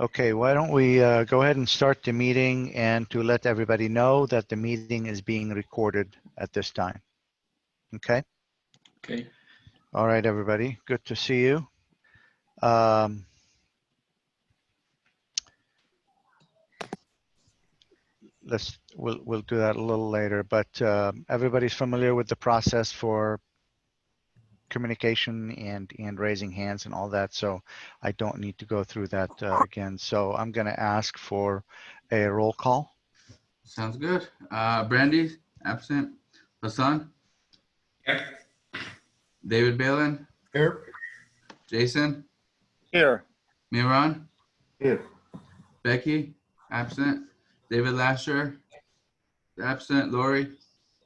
Okay, why don't we go ahead and start the meeting, and to let everybody know that the meeting is being recorded at this time. Okay? Okay. All right, everybody. Good to see you. We'll do that a little later, but everybody's familiar with the process for communication and raising hands and all that, so I don't need to go through that again. So I'm going to ask for a roll call. Sounds good. Brandy, absent. Hassan? Here. David Balin? Here. Jason? Here. Miran? Here. Becky? Absent. David Lasher? Absent. Lori?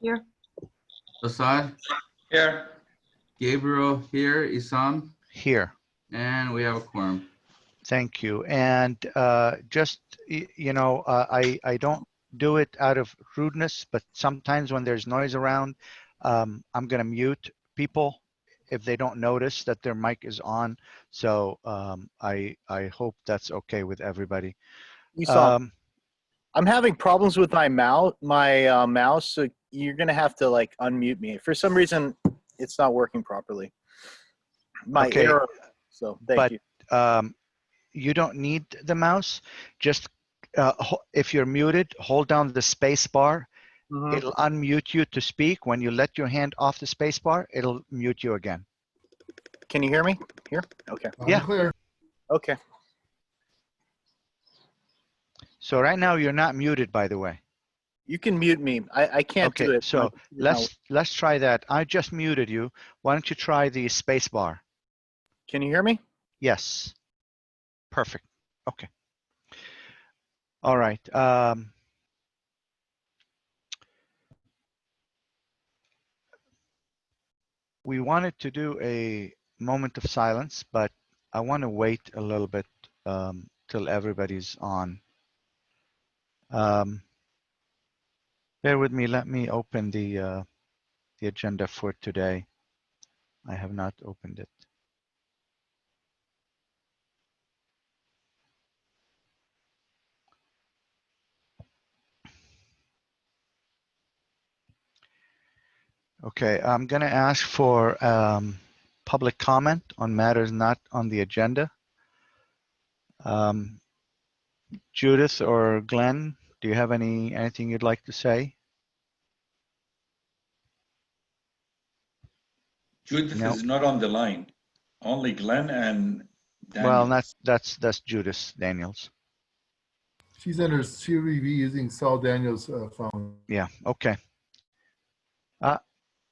Here. Assad? Here. Gabriel here. Isam? Here. And we have a quorum. Thank you. And just, you know, I don't do it out of rudeness, but sometimes when there's noise around, I'm going to mute people if they don't notice that their mic is on. So I hope that's okay with everybody. I'm having problems with my mouse, so you're gonna have to like unmute me. For some reason, it's not working properly. My Okay. error. So thank you. You don't need the mouse. Just if you're muted, hold down the space bar. It'll unmute you to speak. When you let your hand off the space bar, it'll mute you again. Can you hear me? Here? Okay. Yeah. Clear. Okay. So right now you're not muted, by the way. You can mute me. I can't do Okay, it. so let's try that. I just muted you. Why don't you try the space bar? Can you hear me? Yes. Perfect. Okay. All right. We wanted to do a moment of silence, but I want to wait a little bit till everybody's on. Bear with me. Let me open the agenda for today. I have not opened it. Okay, I'm going to ask for public comment on matters not on the agenda. Judith or Glenn, do you have anything you'd like to say? Judith No. is not on the line. Only Glenn and Daniel. Well, that's Judith Daniels. She's under CVV using Saul Daniels' phone. Yeah. Okay.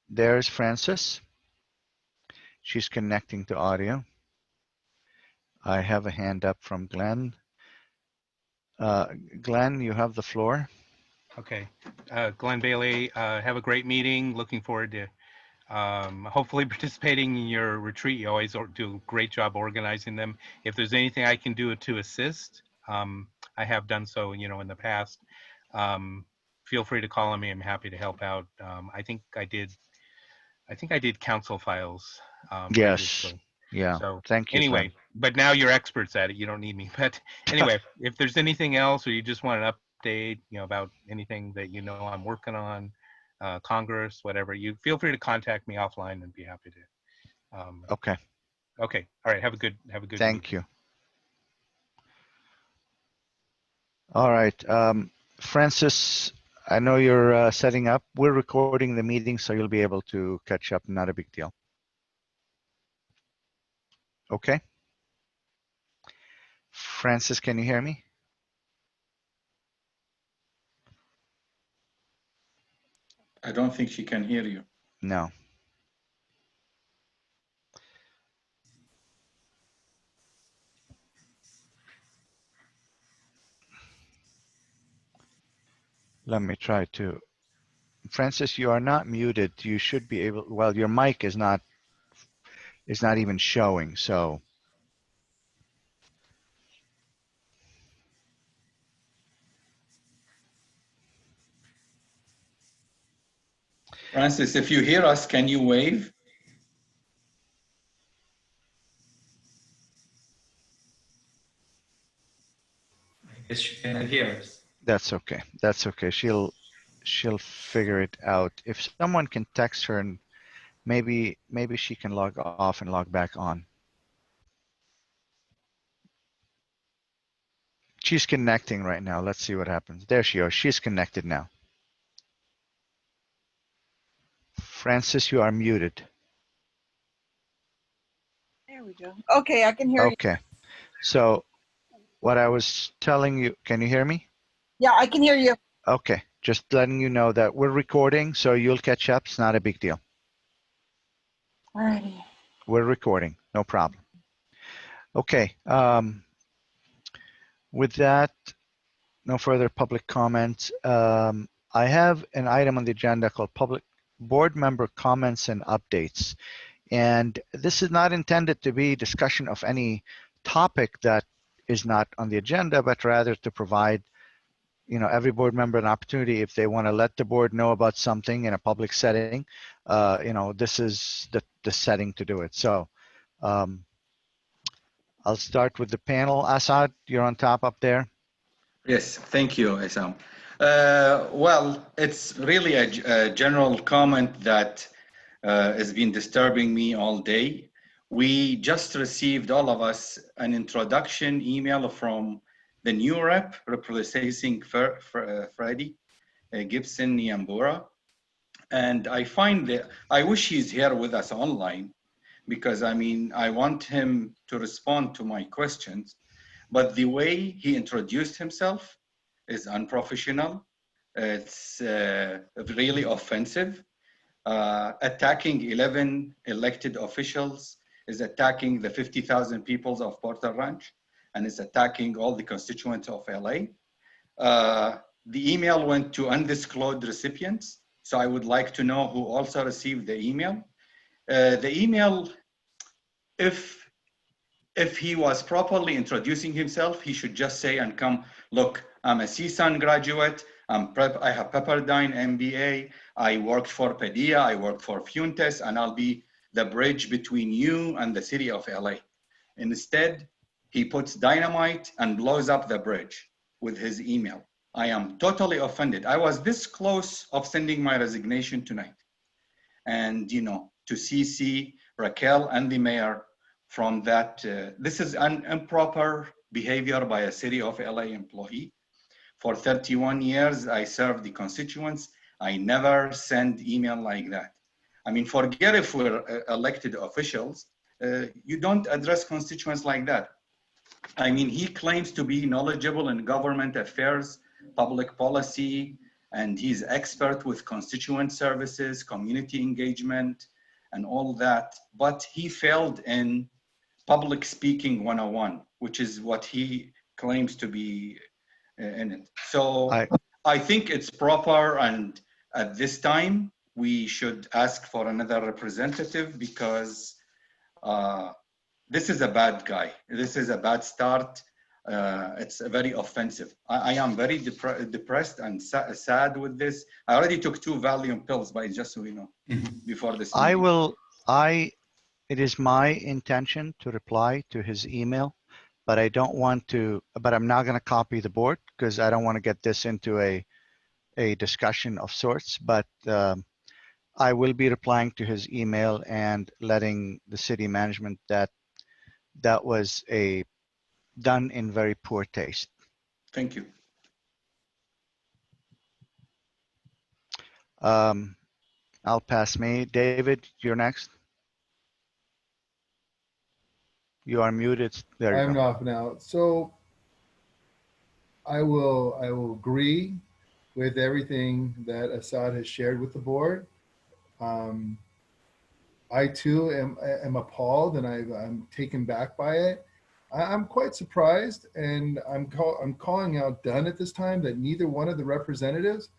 There's Francis. She's connecting to audio. I have a hand up from Glenn. Glenn, you have the floor. Okay. Glenn Bailey, have a great meeting. Looking forward to hopefully participating in your retreat. You always do a great job organizing them. If there's anything I can do to assist, I have done so, you know, in the past. Feel free to call on me. I'm happy to help out. I think I did council files. Yes. Previously. Yeah. So thank you. Anyway, Glenn. but now you're experts at it. You don't need me. But anyway, if there's anything else, or you just want an update, you know, about anything that you know I'm working on, Congress, whatever, you feel free to contact me offline and be happy to. Okay. Okay. All right. Have a good. Thank you. All right. Francis, I know you're setting up. We're recording the meeting, so you'll be able to catch up. Not a big deal. Okay. Francis, can you hear me? I don't think she can hear you. No. Let me try to. Francis, you are not muted. You should be able. Well, your mic is not even showing. So. Francis, if you hear us, can you wave? Yes, she cannot hear us. That's okay. That's okay. She'll figure it out. If someone can text her, and maybe she can log off and log back on. She's connecting right now. Let's see what happens. There she is. She's connected now. Francis, you are muted. There we go. Okay, I can hear you. Okay. So what I was telling you, can you hear me? Yeah, I can hear you. Okay. Just letting you know that we're recording, so you'll catch up. It's not a big deal. Alrighty. We're recording. No problem. Okay. With that, no further public comments. I have an item on the agenda called public board member comments and updates. And this is not intended to be discussion of any topic that is not on the agenda, but rather to provide, you know, every board member an opportunity if they want to let the board know about something in a public setting. You know, this is the setting to do it. So I'll start with the panel. Assad, you're on top up there. Yes, thank you, Isam. Well, it's really a general comment that has been disturbing me all day. We just received, all of us, an introduction email from the new rep replacing Freddie Gibson Nyambura. And I find that I wish he's here with us online, because I mean, I want him to respond to my questions. But the way he introduced himself is unprofessional. It's really offensive. Attacking 11 elected officials is attacking the 50,000 people of Porter Ranch, and is attacking all the constituents of LA. The email went to undisclosed recipients, so I would like to know who also received the email. The email, if he was properly introducing himself, he should just say and come, look, I'm a CSUN graduate, I have Pepperdine MBA, I worked for Padilla, I worked for Fuentes, and I'll be the bridge between you and the city of LA. Instead, he puts dynamite and blows up the bridge with his email. I am totally offended. I was this close of sending my resignation tonight. And, you know, to CC Raquel and the mayor from that, this is an improper behavior by a city of LA employee. For 31 years, I served the constituents. I never send email like that. I mean, forget if we're elected officials, you don't address constituents like that. I mean, he claims to be knowledgeable in government affairs, public policy, and he's expert with constituent services, community engagement, and all that. But he failed in public speaking 101, which is what he claims to be in it. So I think it's proper, and at this time, we should ask for another representative, because this is a bad guy. This is a bad start. It's very offensive. I am very depressed and sad with this. I already took 2 Valium pills, but just so you know, before this meeting. It is my intention to reply to his email, but I don't want to, but I'm not going to copy the board, because I don't want to get this into a discussion of sorts. But I will be replying to his email and letting the city management that was done in very poor taste. Thank you. I'll pass me. David, you're next. You are muted. There you I'm go. off now. So I will agree with everything that Assad has shared with the board. I too am appalled, and I'm taken back by it. I'm quite surprised, and I'm calling out done at this time that neither one of the representatives,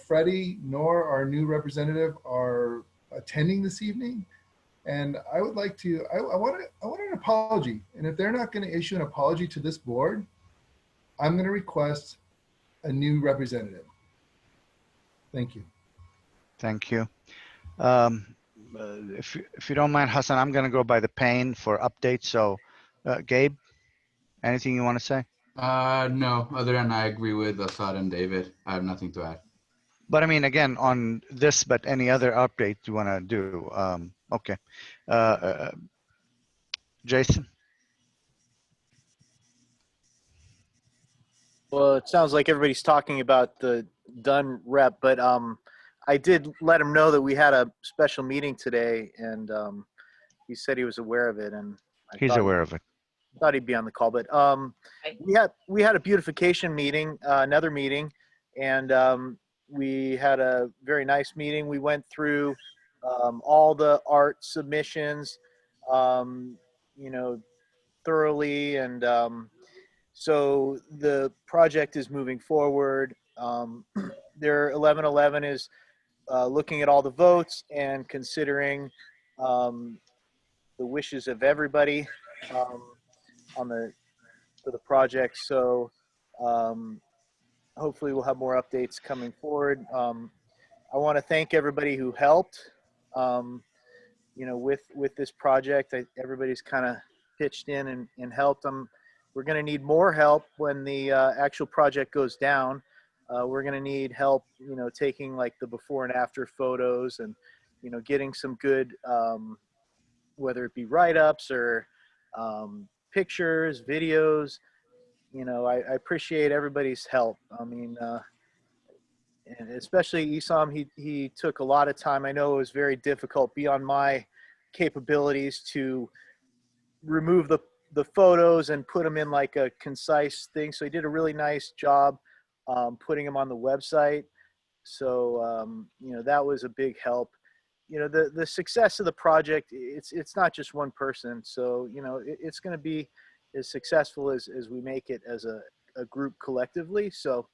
Freddie nor our new representative, are attending this evening. And I would like to, I want an apology. And if they're not going to issue an apology to this board, I'm going to request a new representative. Thank you. Thank you. If you don't mind, Hassan, I'm going to go by the pane for updates. So, Gabe, anything you want to say? No, other than I agree with Assad and David. I have nothing to add. But I mean, again, on this, but any other update you want to do? Okay. Jason? Well, it sounds like everybody's talking about the Dunn rep, but I did let him know that we had a special meeting today, and he said he was aware of it, and I He's aware of it. thought he'd be on the call. But we had a beautification meeting, another meeting, and we had a very nice meeting. We went through all the art submissions, you know, thoroughly, and so the project is moving forward. Their 1111 is looking at all the votes and considering the wishes of everybody on the for the project. So hopefully we'll have more updates coming forward. I want to thank everybody who helped, you know, with this project. Everybody's kind of pitched in and helped them. We're going to need more help when the actual project goes down. We're going to need help, you know, taking like the before and after photos and, you know, getting some good, whether it be write-ups or pictures, videos. You know, I appreciate everybody's help. I mean, and especially Isam, he took a lot of time. I know it was very difficult beyond my capabilities to remove the photos and put them in like a concise thing. So he did a really nice job putting them on the website. So, you know, that was a big help. You know, the success of the project, it's not just one person. So, you know, it's going to be as successful as we make it as a group collectively. So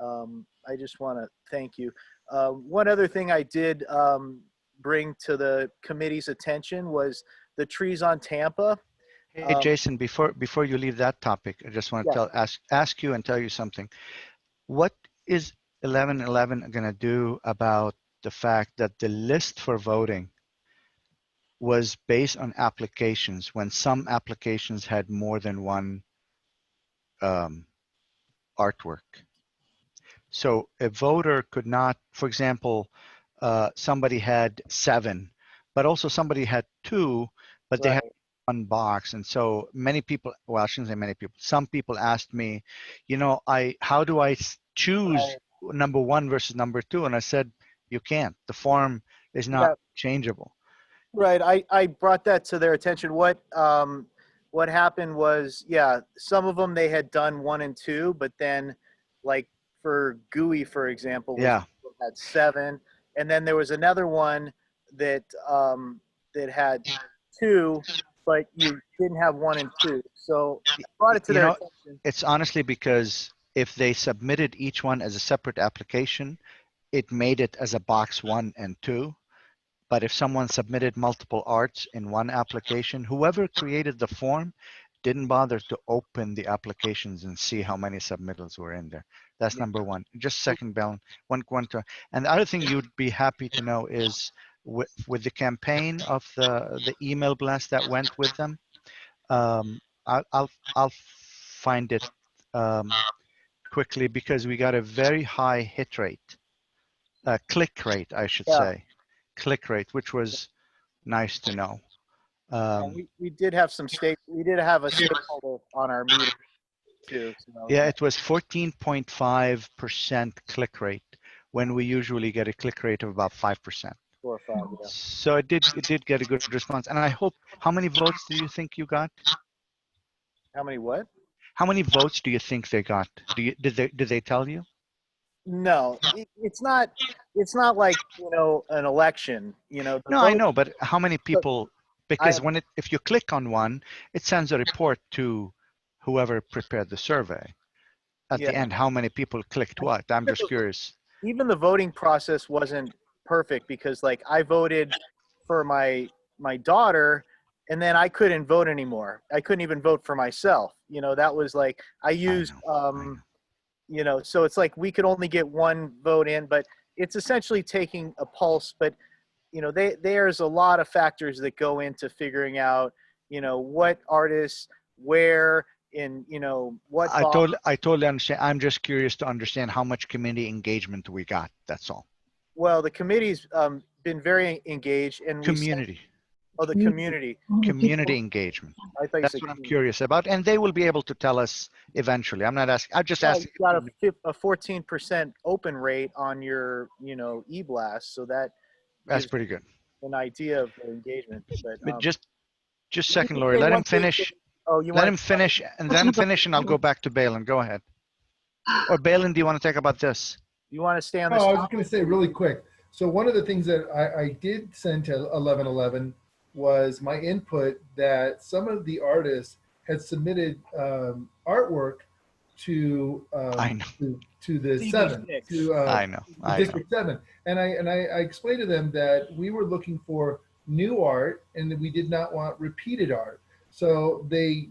I just want to thank you. One other thing I did bring to the committee's attention was the trees on Tampa. Hey, Jason, before you leave that topic, I just want to ask you and tell you something. What is 1111 going to do about the fact that the list for voting was based on applications when some applications had more than one artwork? So a voter could not, for example, somebody had 7, but also somebody had 2, but they had one box. And so many people, well, I shouldn't say many people, some people asked me, you know, how do I choose number 1 versus number 2? And I said, you can't. The form is not changeable. Right. I brought that to their attention. What happened was, some of them they had done 1 and 2, but then like for GUI, for example, had 7. And then there was another one that that had 2, but you didn't have 1 and 2. So I brought it to their attention. It's honestly because if they submitted each one as a separate application, it made it as a box 1 and 2. But if someone submitted multiple arts in one application, whoever created the form didn't bother to open the applications and see how many submittals were in there. That's number 1. Just second, Belen. One. And the other thing you'd be happy to know is with the campaign of the email blast that went with them, I'll find it quickly because we got a very high hit rate, click rate, I should say. Click rate, which was nice to know. We did have we did have a stakeholder on our meeting too. So it was 14.5% click rate when we usually get a click rate of about 5%. 4 or 5. Yeah. So it did get a good response. And I hope, how many votes do you think you got? How many what? How many votes do you think they got? Did they tell you? No, it's not like, you know, an election, you know. No, I know, but how many people, because if you click on one, it sends a report to whoever prepared the survey. At the end, how many people clicked what? I'm just curious. Even the voting process wasn't perfect because like I voted for my daughter and then I couldn't vote anymore. I couldn't even vote for myself. You know, that was like, I used, I know. you know, so it's like we could only get 1 vote in, but it's essentially taking a pulse. But, you know, there's a lot of factors that go into figuring out, you know, what artists, where, you know, what I totally understand. I'm just curious to understand how much community engagement we got. That's all. well, the committee's been very engaged, and Community, the community. community engagement. I thought you That's said what I'm community. curious about. And they will be able to tell us eventually. I'm not asking, I'm just Yeah, asking. you got a 14% open rate on your, you know, e-blast, so that That's gives pretty good. an idea of the engagement. But But just a let second, me Lori, say let one him thing. finish. Oh, you Let want him finish and let him finish and I'll go back to Balin. Go ahead. Or Balin, do you want to talk about this? you want to stay on No, this I was just topic? going to say really quick. So one of the things that I did send to 1111 was my input that some of the artists had submitted artwork to I know. to the CD6. 7 to I know. the I know. District 7, and I explained to them that we were looking for new art and that we did not want repeated art. So they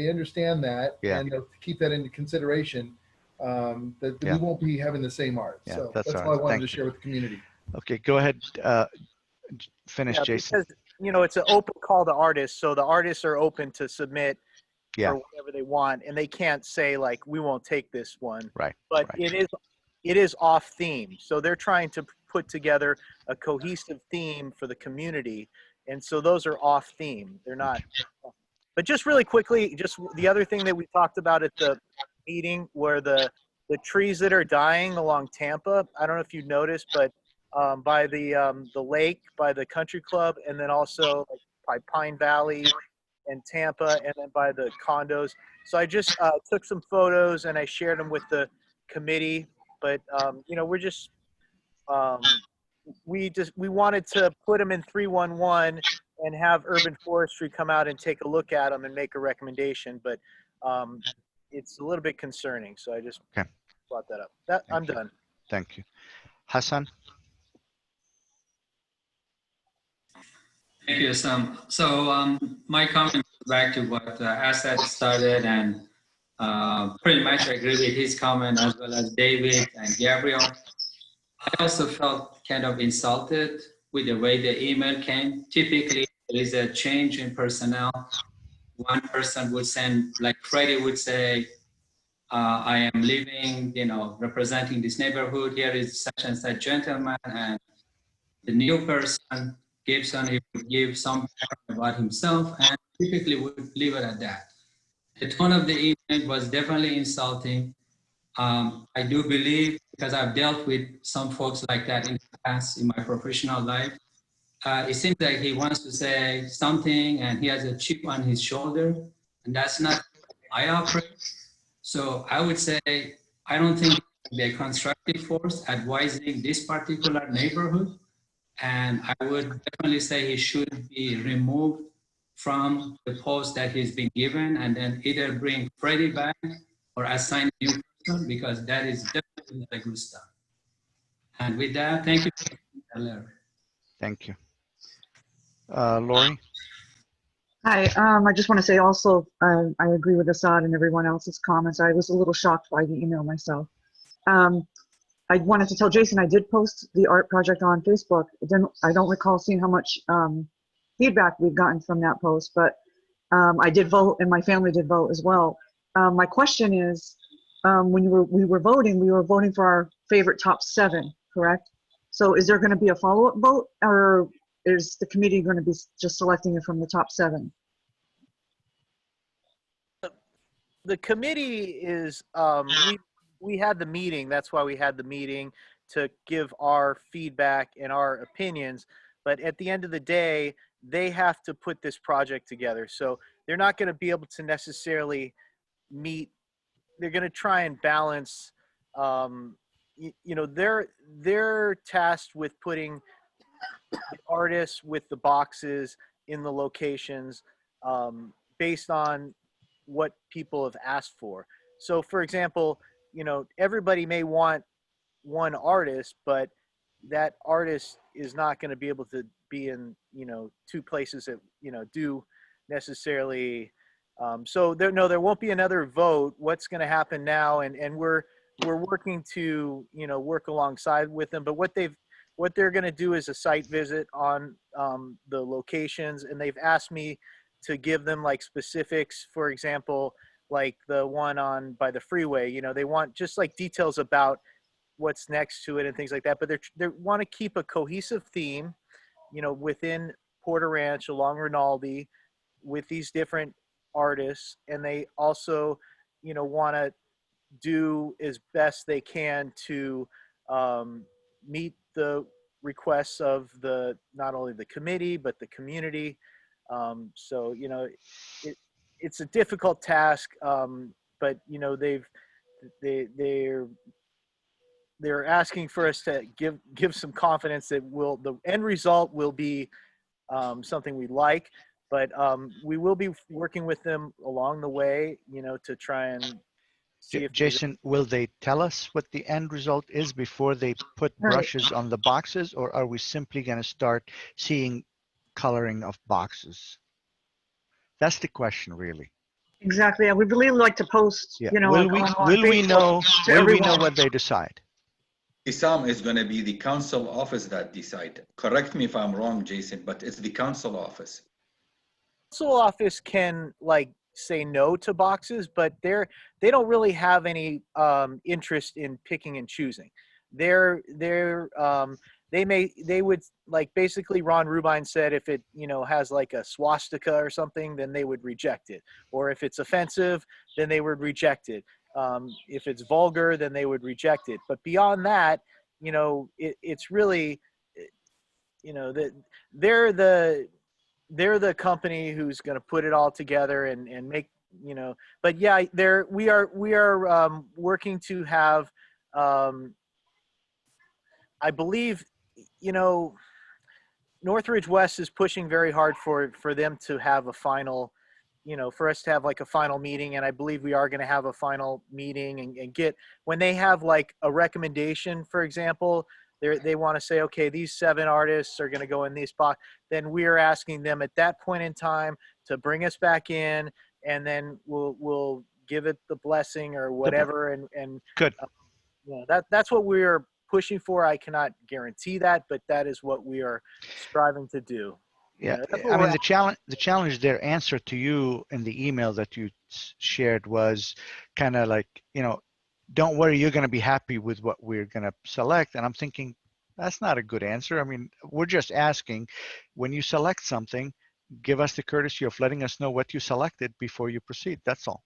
understand that, Yeah. and they'll keep that into consideration. That Yeah. we won't be having the same art. Yeah, So that's that's all all I right. wanted Thank to you. share with the community. Okay, go ahead. Finish, Yeah, Jason. because, you know, it's an open call to artists, so the artists are open to submit Yeah. for whatever they want, and they can't say like, we won't take this one. Right. But right. it is off theme, so they're trying to put together a cohesive theme for the community, and so those are off theme. They're not. But just really quickly, just the other thing that we talked about at the meeting were the trees that are dying along Tampa. I don't know if you noticed, but by the lake, by the country club, and then also by Pine Valley and Tampa, and then by the condos. So I just took some photos and I shared them with the committee. But you know, we're just we wanted to put them in 311 and have urban forestry come out and take a look at them and make a recommendation. But it's a little bit concerning, so I just brought that up. I'm done. Thank you. Hassan? Thank you, Sam. So my comment back to what Asad started, and pretty much agree with his comment as well as David and Gabriel. I also felt kind of insulted with the way the email came. Typically, there is a change in personnel. One person would send, like Freddie would say, I am leaving, you know, representing this neighborhood. Here is such and such gentleman. And the new person, Gibson, he would give some about himself and typically would leave it at that. The tone of the email was definitely insulting. I do believe, because I've dealt with some folks like that in the past in my professional life, it seems like he wants to say something and he has a chip on his shoulder, and that's not how I operate. So I would say, I don't think they're a constructive force advising this particular neighborhood. And I would definitely say he should be removed from the post that he's been given, and then either bring Freddie back or assign a new person, because that is definitely not a good stuff. And with that, thank you. Thank you. Lori? Hi, I just want to say also, I agree with Assad and everyone else's comments. I was a little shocked by the email myself. I wanted to tell Jason I did post the art project on Facebook. I don't recall seeing how much feedback we've gotten from that post, but I did vote and my family did vote as well. My question is, when we were voting for our favorite top 7, correct? So is there going to be a follow-up vote, or is the committee going to be just selecting it from the top 7? The committee is, we had the meeting. That's why we had the meeting, to give our feedback and our opinions. But at the end of the day, they have to put this project together. So they're not going to be able to necessarily meet. They're going to try and balance, you know, they're tasked with putting the artists with the boxes in the locations based on what people have asked for. So for example, you know, everybody may want one artist, but that artist is not going to be able to be in, you know, 2 places that, you know, do necessarily. So there won't be another vote. What's going to happen now? And we're working to, you know, work alongside with them. But what they're going to do is a site visit on the locations, and they've asked me to give them like specifics, for example, like the one on by the freeway, you know, they want just like details about what's next to it and things like that, but they want to keep a cohesive theme, you know, within Porter Ranch along Rinaldi with these different artists. And they also, you know, want to do as best they can to meet the requests of the not only the committee but the community. So you know, it's a difficult task, but you know they're asking for us to give some confidence that the end result will be something we like. But we will be working with them along the way, you know, to try and see if Jason, will they tell us what the end result is before they put Right. brushes on the boxes, or are we simply going to start seeing coloring of boxes? That's the question, really. Exactly. I would really like to post, Yeah. you know, Will like we on know? Facebook to Will we know everyone. what they decide? Isam is going to be the council office that decide. Correct me if I'm wrong, Jason, but it's the council office. Council office can like say no to boxes, but they don't really have any interest in picking and choosing. They would like basically Ron Rubin said if it, you know, has like a swastika or something, then they would reject it. Or if it's offensive, then they would reject it. If it's vulgar, then they would reject it. But beyond that, you know, it's really, you know, that they're the company who's going to put it all together and make, you know, but yeah, we are working to have, I believe, you know, Northridge West is pushing very hard for them to have a final, you know, for us to have like a final meeting. And I believe we are going to have a final meeting and get, when they have like a recommendation, for example, they want to say, okay, these 7 artists are going to go in this box. Then we are asking them at that point in time to bring us back in, and then we'll give it the blessing or whatever. And Good. You know, that's what we're pushing for. I cannot guarantee that, but that is what we are striving to do. Yeah, That's what I mean, we're the challenge, their answer to you in the email that you shared was kind of like, you know, don't worry, you're going to be happy with what we're going to select. And I'm thinking, that's not a good answer. I mean, we're just asking, when you select something, give us the courtesy of letting us know what you selected before you proceed. That's all.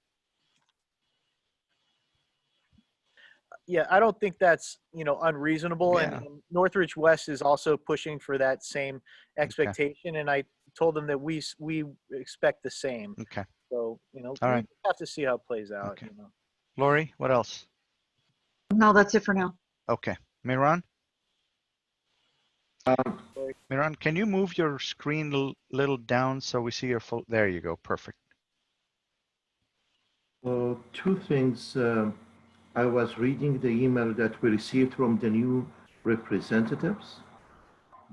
Yeah, I don't think that's, you know, unreasonable. Yeah. And Northridge West is also pushing for that same expectation. And I told them that we expect the same. Okay. So, you know, All we right. have to see how it plays out. Okay. You know. Lori, what else? No, that's it for now. Okay. Miran? Miran, can you move your screen a little down so we see your full? There you go. Perfect. Two things. I was reading the email that we received from the new representatives.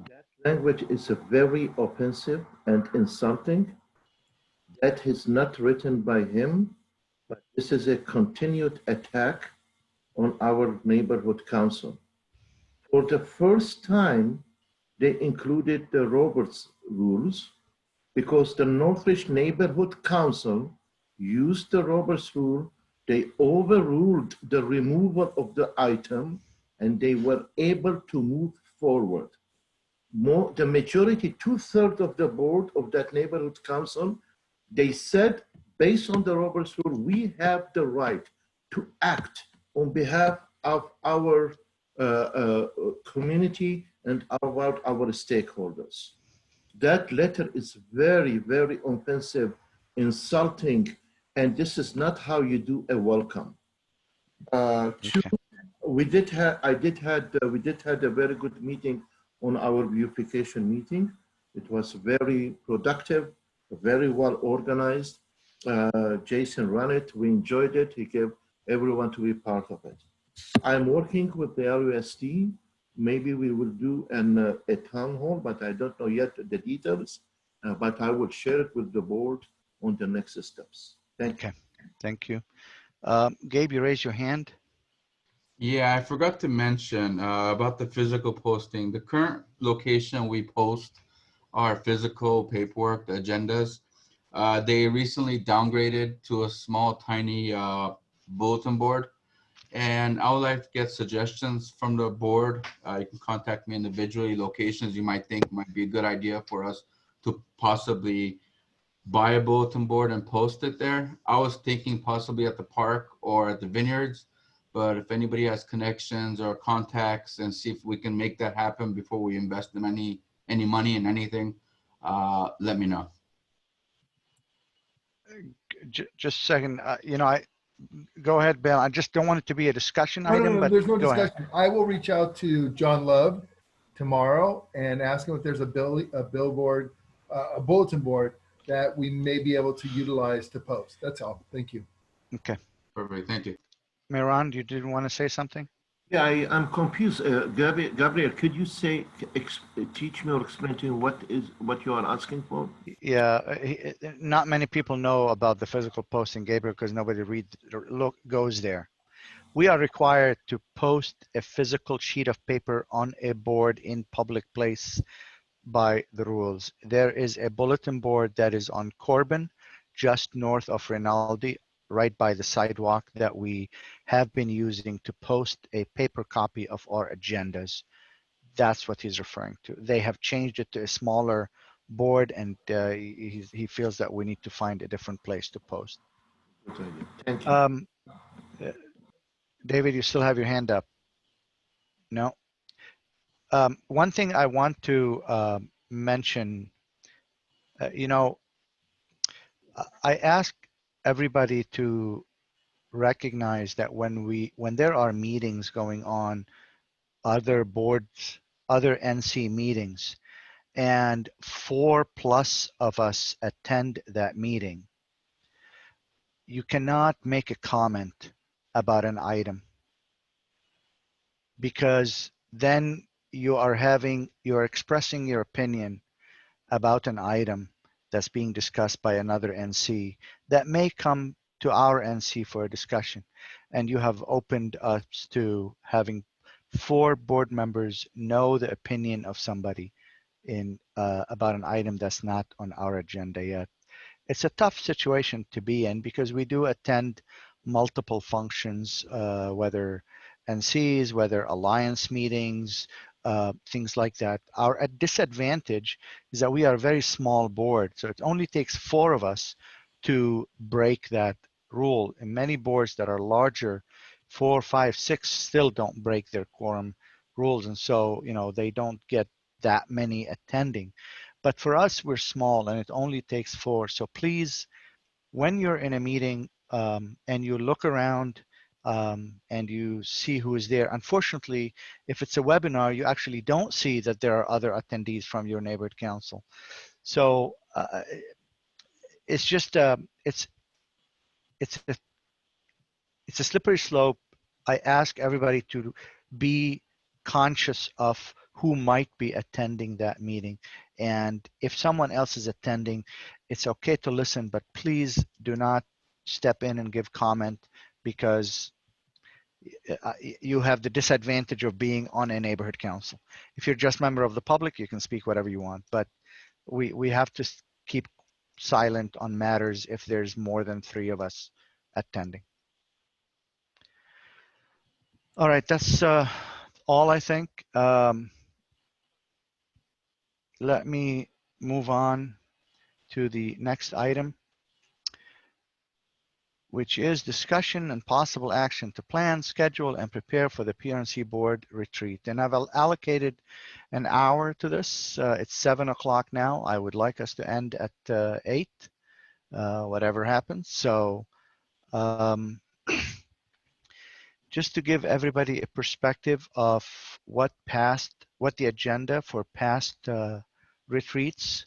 That language is very offensive and insulting. That is not written by him, but this is a continued attack on our neighborhood council. For the first time, they included the Roberts rules because the Northridge Neighborhood Council used the Roberts rule. They overruled the removal of the item and they were able to move forward. The majority, 2/3 of the board of that neighborhood council, they said, based on the Roberts rule, we have the right to act on behalf of our community and about our stakeholders. That letter is very, very offensive, insulting, and this is not how you do a welcome. Two, we did have a very good meeting on our beautification meeting. It was very productive, very well organized. Jason ran it. We enjoyed it. He gave everyone to be part of it. I'm working with the LUSD. Maybe we will do a town hall, but I don't know yet the details. But I will share it with the board on the next steps. Thank you. Thank you. Gabe, you raised your hand. Yeah, I forgot to mention about the physical posting. The current location we post our physical paperwork, the agendas, They recently downgraded to a small, tiny bulletin board. And I would like to get suggestions from the board. You can contact me individually, locations you might think might be a good idea for us to possibly buy a bulletin board and post it there. I was thinking possibly at the park or at the vineyards, but if anybody has connections or contacts, and see if we can make that happen before we invest in any money in anything, let me know. Just a second. Go ahead, Bill. I just don't want it to be a discussion No, no, item, no, but there's no go ahead. discussion. I will reach out to John Love tomorrow and ask him if there's a billboard, a bulletin board that we may be able to utilize to post. That's all. Thank you. Okay. Perfect, thank you. Miran, you didn't want to say something? Yeah, I'm confused. Gabriel, could you teach me or explain to me what you are asking for? Yeah, not many people know about the physical posting, Gabriel, because nobody goes there. We are required to post a physical sheet of paper on a board in public place by the rules. There is a bulletin board that is on Corbin, just north of Rinaldi, right by the sidewalk, that we have been using to post a paper copy of our agendas. That's what he's referring to. They have changed it to a smaller board, and he feels that we need to find a different place to post. Thank you. David, you still have your hand up? No? One thing I want to mention, I ask everybody to recognize that when there are meetings going on, other boards, other NC meetings, and 4+ of us attend that meeting, you cannot make a comment about an item, because then you're expressing your opinion about an item that's being discussed by another NC that may come to our NC for a discussion. And you have opened us to having 4 board members know the opinion of somebody about an item that's not on our agenda yet. It's a tough situation to be in, because we do attend multiple functions, whether NCs, whether alliance meetings, things like that. Our disadvantage is that we are a very small board, so it only takes 4 of us to break that rule. And many boards that are larger, 4, 5, 6, still don't break their quorum rules, and so they don't get that many attending. But for us, we're small, and it only takes 4. So please, when you're in a meeting and you look around and you see who is there, unfortunately, if it's a webinar, you actually don't see that there are other attendees from your neighborhood council. So it's just it's a slippery slope. I ask everybody to be conscious of who might be attending that meeting. And if someone else is attending, it's okay to listen, but please do not step in and give comment, because you have the disadvantage of being on a neighborhood council. If you're just a member of the public, you can speak whatever you want, but we have to keep silent on matters if there's more than 3 of us attending. All right, that's all, I think. Let me move on to the next item, which is discussion and possible action to plan, schedule, and prepare for the PRNC board retreat. And I've allocated an hour to this. It's 7 o'clock now. I would like us to end at 8, whatever happens. So just to give everybody a perspective of what the agenda for past retreats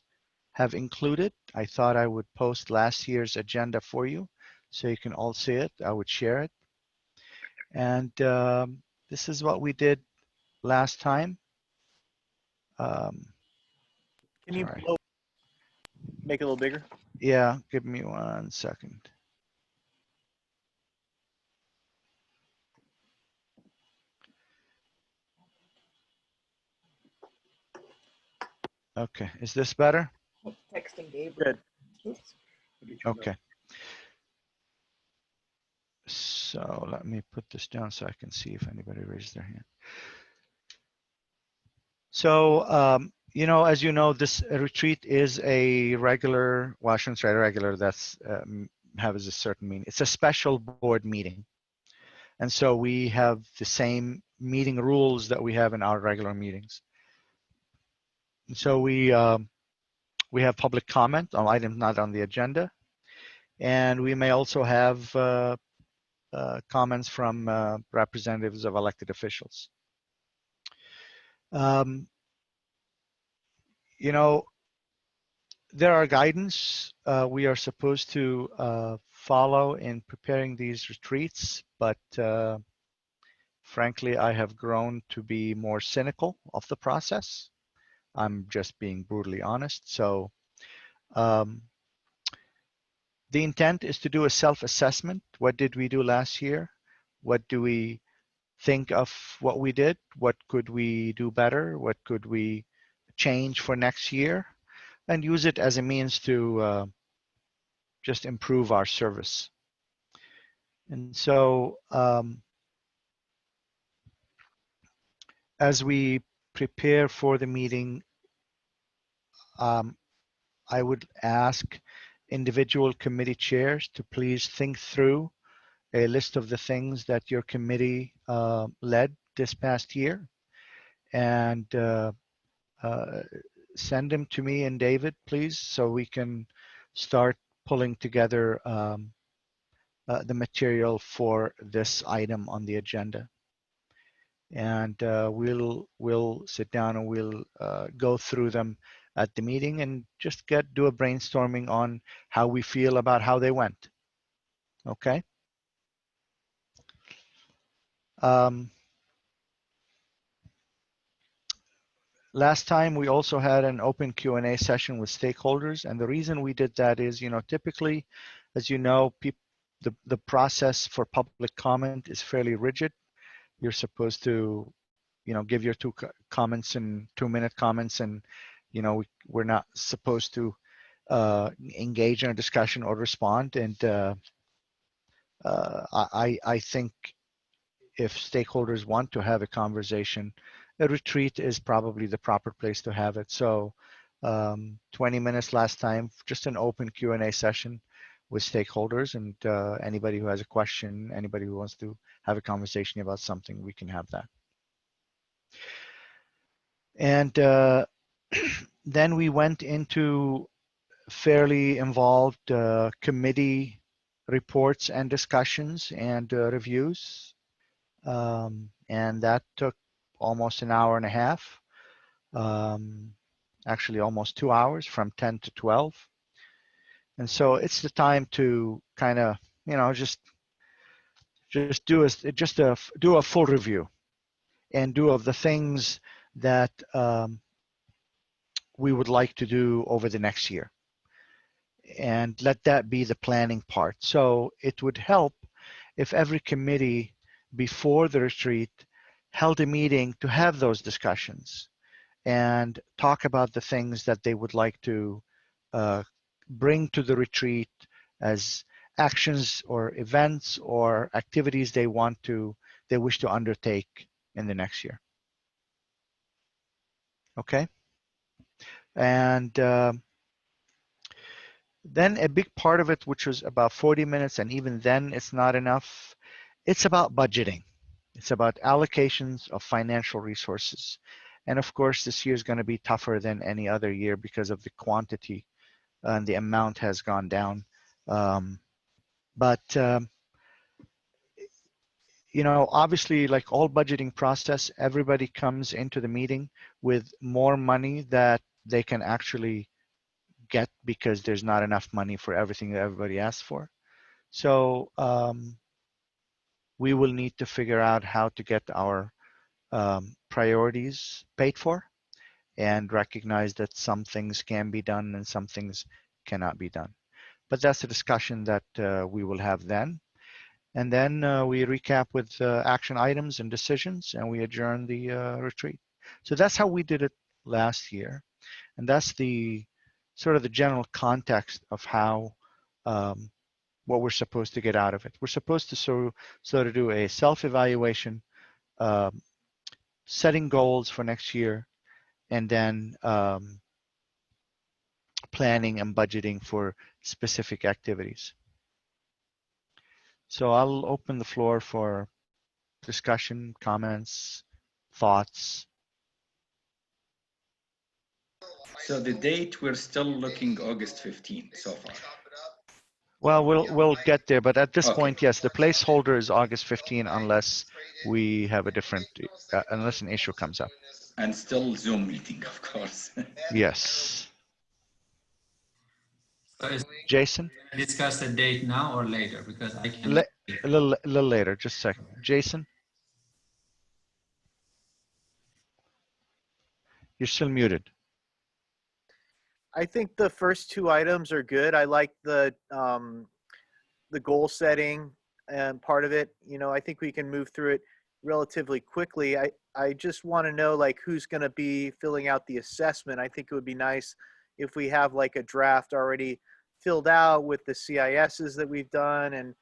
have included, I thought I would post last year's agenda for you so you can all see it. I would share it. And this is what we did last time. Can you make it a little bigger? Yeah, give me 1 second. Okay, is this better? Texting Gabriel. Good. Oops. Okay. So let me put this down so I can see if anybody raised their hand. So, as you know, this retreat is a regular, well, I shouldn't say regular, that's has a certain meaning. It's a special board meeting. And so we have the same meeting rules that we have in our regular meetings. And so we have public comment on items not on the agenda. And we may also have comments from representatives of elected officials. There are guidance we are supposed to follow in preparing these retreats, but frankly, I have grown to be more cynical of the process. I'm just being brutally honest. So the intent is to do a self-assessment. What did we do last year? What do we think of what we did? What could we do better? What could we change for next year? And use it as a means to just improve our service. And so as we prepare for the meeting, I would ask individual committee chairs to please think through a list of the things that your committee led this past year and send them to me and David, please, so we can start pulling together the material for this item on the agenda. And we'll sit down and we'll go through them at the meeting and just do a brainstorming on how we feel about how they went. Okay. Last time we also had an open Q&A session with stakeholders, and the reason we did that is, typically, as you know, the process for public comment is fairly rigid. You're supposed to, give your comments in 2-minute comments, and we're not supposed to engage in a discussion or respond. And I think if stakeholders want to have a conversation, a retreat is probably the proper place to have it. So 20 minutes last time, just an open Q&A session with stakeholders, and anybody who has a question, anybody who wants to have a conversation about something, we can have that. And then we went into fairly involved committee reports and discussions and reviews. And that took almost an hour and a half, actually almost 2 hours, from 10 to 12. And so it's the time to kind of, just do a full review and do of the things that we would like to do over the next year, and let that be the planning part. So it would help if every committee before the retreat held a meeting to have those discussions and talk about the things that they would like to bring to the retreat as actions or events or activities they wish to undertake in the next year. Okay. And then a big part of it, which was about 40 minutes, and even then it's not enough, it's about budgeting. It's about allocations of financial resources. And of course, this year is going to be tougher than any other year because of the quantity and the amount has gone down. Obviously, like all budgeting process, everybody comes into the meeting with more money that they can actually get because there's not enough money for everything that everybody asks for. So we will need to figure out how to get our priorities paid for and recognize that some things can be done and some things cannot be done. But that's a discussion that we will have then. And then we recap with action items and decisions, and we adjourn the retreat. So that's how we did it last year. And that's the sort of the general context of how what we're supposed to get out of it. We're supposed to sort of do a self-evaluation, setting goals for next year, and then planning and budgeting for specific activities. So I'll open the floor for discussion, comments, thoughts. So the date, we're still looking August 15th so far. Well, we'll get there, but at this Okay. point, yes, the placeholder is August 15 unless we have a different, unless an issue comes up. And still Zoom meeting, of course. Yes. So is Jason? discuss the date now or later? Because I can. A little later, just a second. Jason? You're still muted. I think the first two items are good. I like the goal setting and part of it. You know, I think we can move through it relatively quickly. I just want to know like who's going to be filling out the assessment. I think it would be nice if we have like a draft already filled out with the CISs that we've done and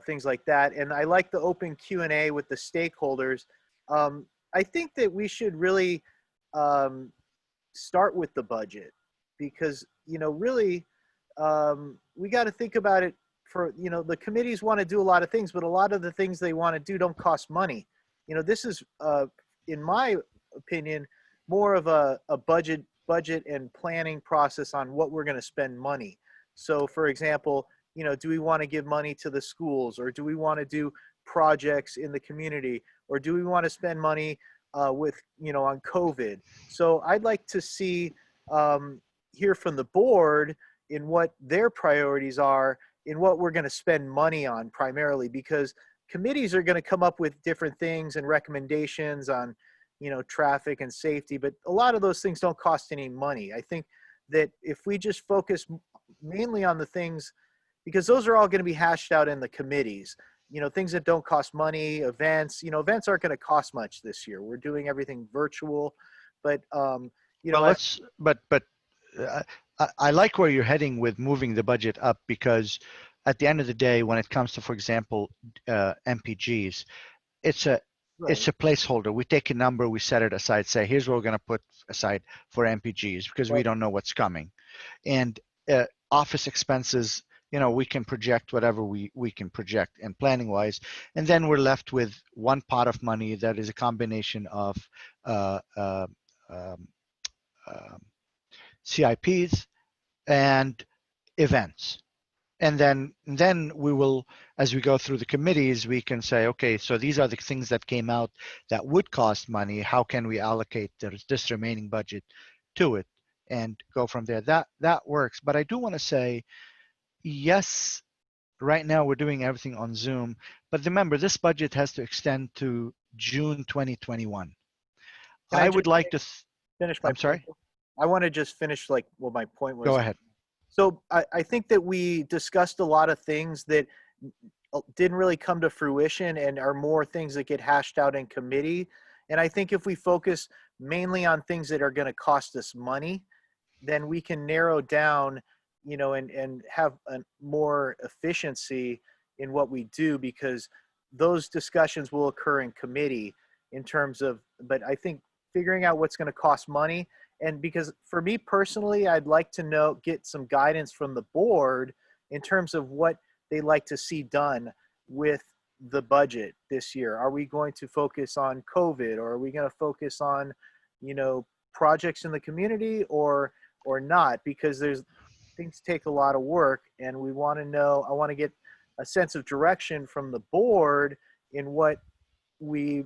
things like that. And I like the open Q&A with the stakeholders. I think that we should really start with the budget because, you know, really we got to think about it for, you know, the committees want to do a lot of things, but a lot of the things they want to do don't cost money. You know, this is, in my opinion, more of a budget and planning process on what we're going to spend money. So for example, you know, do we want to give money to the schools, or do we want to do projects in the community, or do we want to spend money with, you know, on COVID? So I'd like to see, hear from the board in what their priorities are, in what we're going to spend money on primarily, because committees are going to come up with different things and recommendations on, you know, traffic and safety, but a lot of those things don't cost any money. I think that if we just focus mainly on the things, because those are all going to be hashed out in the committees, you know, things that don't cost money, events, you know, events aren't going to cost much this year. We're doing everything virtual, but, you know, I like where you're heading with moving the budget up, because at the end of the day, when it comes to, for example, MPGs, it's a placeholder. We take a number, we set it aside, say, here's what we're going to put aside for MPGs, because we don't know what's coming. And office expenses, you know, we can project whatever we can project and planning wise. And then we're left with one pot of money that is a combination of CIPs and events. And then we will, as we go through the committees, we can say, okay, so these are the things that came out that would cost money. How can we allocate this remaining budget to it and go from there? That works. But I do want to say, yes, right now we're doing everything on Zoom, but remember, this budget has to extend to June 2021. I would like to finish my I'm sorry? I want to just finish like what my point was. Go ahead. So I think that we discussed a lot of things that didn't really come to fruition and are more things that get hashed out in committee. And I think if we focus mainly on things that are going to cost us money, then we can narrow down, you know, and have a more efficiency in what we do, because those discussions will occur in committee in terms of, but I think figuring out what's going to cost money. And because for me personally, I'd like to get some guidance from the board in terms of what they like to see done with the budget this year. Are we going to focus on COVID, or are we going to focus on, you know, projects in the community or not? Because things take a lot of work, and we want to know, I want to get a sense of direction from the board in what we,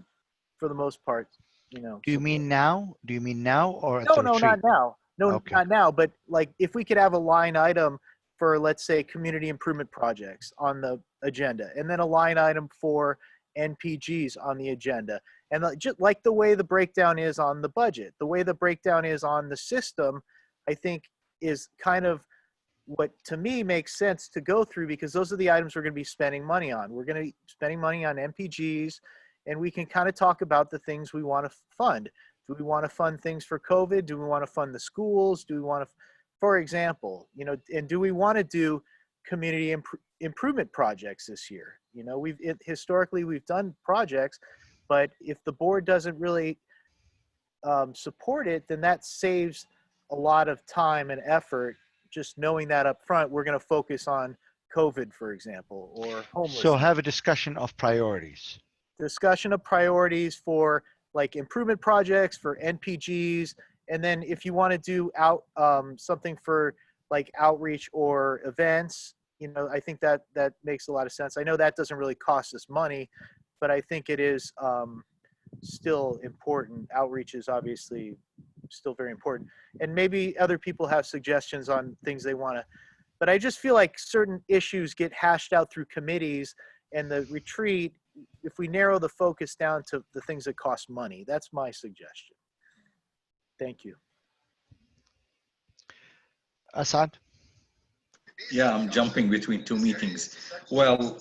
for the most part, you know. Do you mean now? Do you mean now or at No, the no, retreat? not now. No, Okay. not now. But like, if we could have a line item for, let's say, community improvement projects on the agenda, and then a line item for NPGs on the agenda, and just like the way the breakdown is on the budget, the way the breakdown is on the system, I think is kind of what to me makes sense to go through, because those are the items we're going to be spending money on. We're going to be spending money on MPGs, and we can kind of talk about the things we want to fund. Do we want to fund things for COVID? Do we want to fund the schools? Do we want to, for example, you know, and do we want to do community improvement projects this year. You know, historically we've done projects, but if the board doesn't really support it, then that saves a lot of time and effort. Just knowing that up front, we're going to focus on COVID, for example, or homelessness. So have a discussion of priorities. Discussion of priorities for like improvement projects, for NPGs, and then if you want to do something for like outreach or events, you know, I think that makes a lot of sense. I know that doesn't really cost us money, but I think it is still important. Outreach is obviously still very important. And maybe other people have suggestions on things they want to, but I just feel like certain issues get hashed out through committees, and the retreat, if we narrow the focus down to the things that cost money, that's my suggestion. Thank you. Assad? Yeah, I'm jumping between two meetings. Well,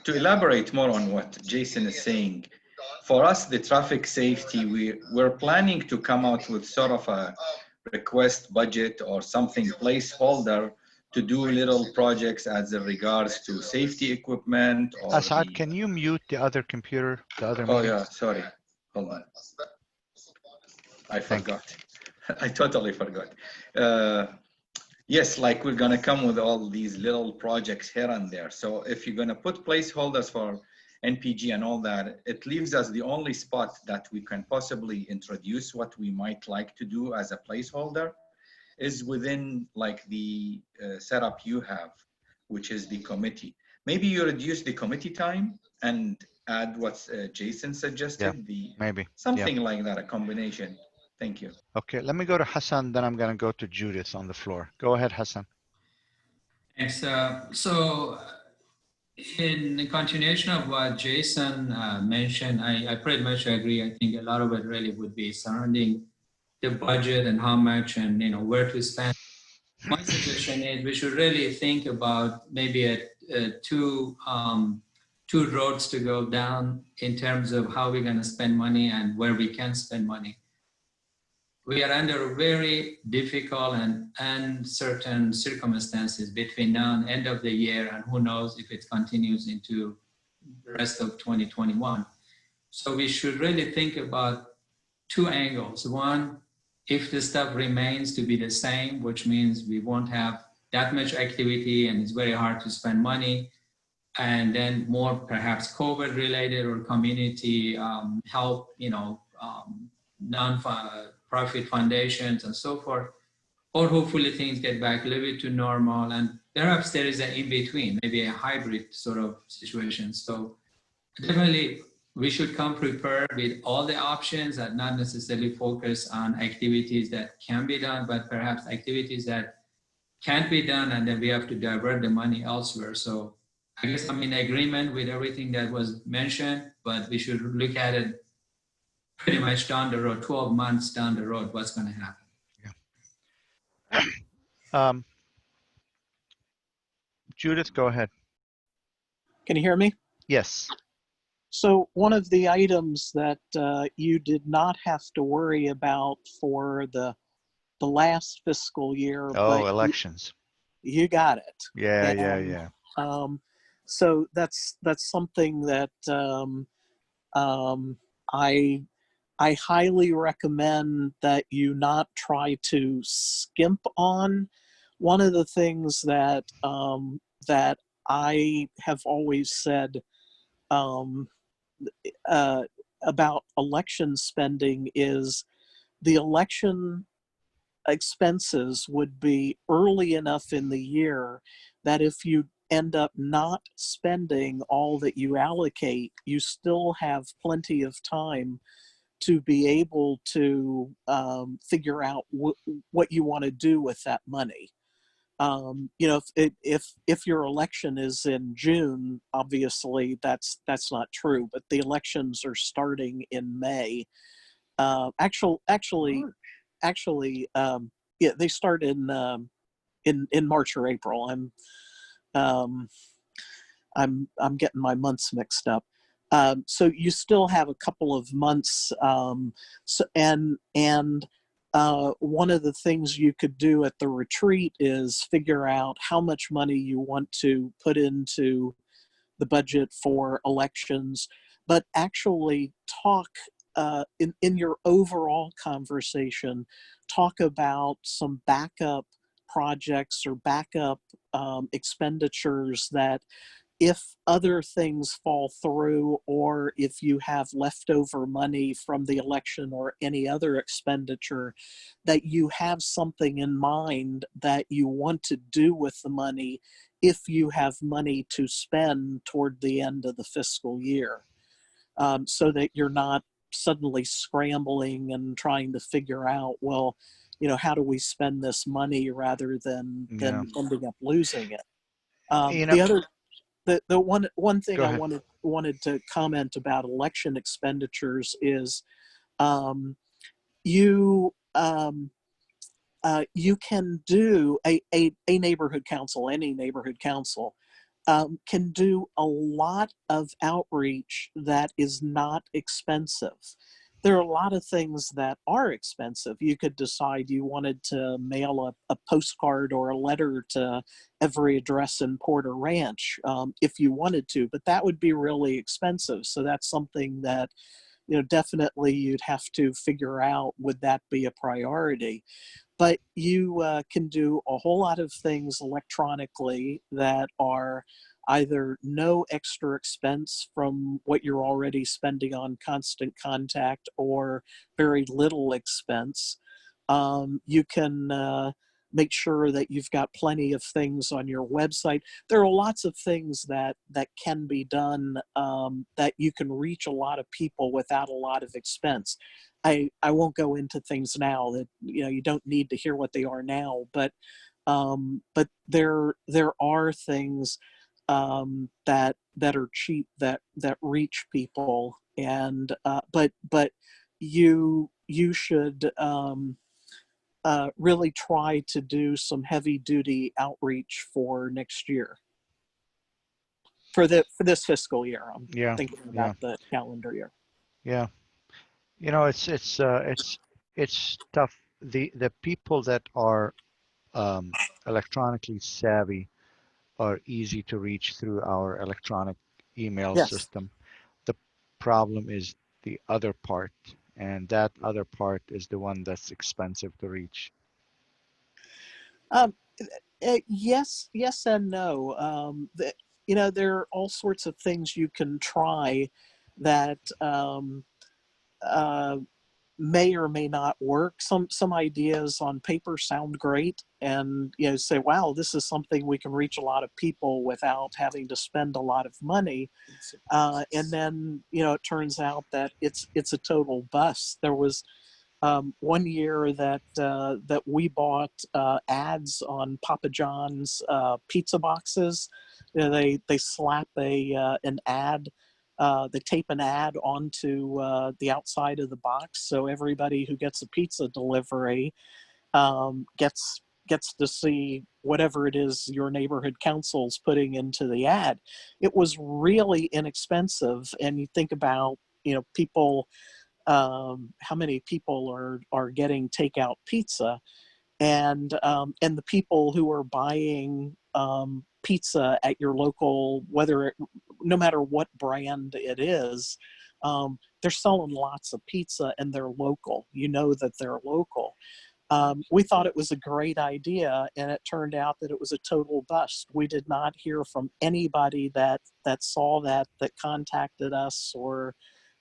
to elaborate more on what Jason is saying, for us, the traffic safety, we're planning to come out with sort of a request budget or something placeholder to do little projects as in regards to safety equipment or Assad, can you mute the other computer, the other Oh meeting? yeah, sorry. Hold on. I forgot. I totally forgot. Yes, like we're gonna come with all these little projects here and there. So if you're gonna put placeholders for NPG and all that, it leaves us the only spot that we can possibly introduce what we might like to do as a placeholder is within like the setup you have, which is the committee. Maybe you reduce the committee time and add what Jason suggested, maybe something like that, a combination. Thank you. Okay, let me go to Hassan, then I'm going to go to Judith on the floor. Go ahead, Hassan. Thanks. So in the continuation of what Jason mentioned, I pretty much agree. I think a lot of it really would be surrounding the budget and how much and where to spend. My suggestion is we should really think about maybe two roads to go down in terms of how we're going to spend money and where we can spend money. We are under very difficult and uncertain circumstances between now and end of the year, and who knows if it continues into the rest of 2021. So we should really think about two angles. One, if the stuff remains to be the same, which means we won't have that much activity and it's very hard to spend money, and then more perhaps COVID related or community help, non-profit foundations and so forth, or hopefully things get back a little bit to normal, and perhaps there is an in-between, maybe a hybrid sort of situation. So definitely we should come prepared with all the options and not necessarily focus on activities that can be done, but perhaps activities that can't be done, and then we have to divert the money elsewhere. So I guess I'm in agreement with everything that was mentioned, but we should look at it pretty much down the road, 12 months down the road, what's going to happen. Yeah. Judith, go ahead. Can you hear me? Yes. So one of the items that you did not have to worry about for the last fiscal year. Oh, elections. You got it. Yeah, and, yeah. So that's something that I highly recommend that you not try to skimp on. One of the things that that I have always said about election spending is the election expenses would be early enough in the year that if you end up not spending all that you allocate, you still have plenty of time to be able to figure out what you want to do with that money. If your election is in June, obviously that's not true. But the elections are starting in May. Actually, yeah, they start in March or April. I'm getting my months mixed up. So you still have a couple of months. And one of the things you could do at the retreat is figure out how much money you want to put into the budget for elections, but actually talk in your overall conversation, talk about some backup projects or backup expenditures that if other things fall through, or if you have leftover money from the election or any other expenditure, that you have something in mind that you want to do with the money if you have money to spend toward the end of the fiscal year, so that you're not suddenly scrambling and trying to figure out, well, how do we spend this money rather than ending up losing it. The one thing Go I ahead. wanted to comment about election expenditures is you you can do a neighborhood council, any neighborhood council can do a lot of outreach that is not expensive. There are a lot of things that are expensive. You could decide you wanted to mail a postcard or a letter to every address in Porter Ranch if you wanted to, but that would be really expensive. So that's something that, definitely you'd have to figure out, would that be a priority? But you can do a whole lot of things electronically that are either no extra expense from what you're already spending on Constant Contact, or very little expense. You can make sure that you've got plenty of things on your website. There are lots of things that can be done that you can reach a lot of people without a lot of expense. I won't go into things now that you don't need to hear what they are now, but there are things that are cheap that reach people, and but you should really try to do some heavy duty outreach for next year, for this fiscal year. I'm thinking about the calendar year. Yeah. It's tough. The people that are electronically savvy are easy to reach through our electronic email system. The problem is the other part, and that other part is the one that's expensive to reach. Yes and no. There are all sorts of things you can try that may or may not work. Some ideas on paper sound great, and say, wow, this is something we can reach a lot of people without having to spend a lot of money. And then it turns out that it's a total bust. There was one year that we bought ads on Papa John's pizza boxes. They slap an ad. They tape an ad onto the outside of the box, so everybody who gets a pizza delivery gets to see whatever it is your neighborhood council's putting into the ad. It was really inexpensive, and you think about people. How many people are getting takeout pizza, and the people who are buying pizza at your local, no matter what brand it is, they're selling lots of pizza, and they're local. That they're local. We thought it was a great idea, and it turned out that it was a total bust. We did not hear from anybody that saw that contacted us, or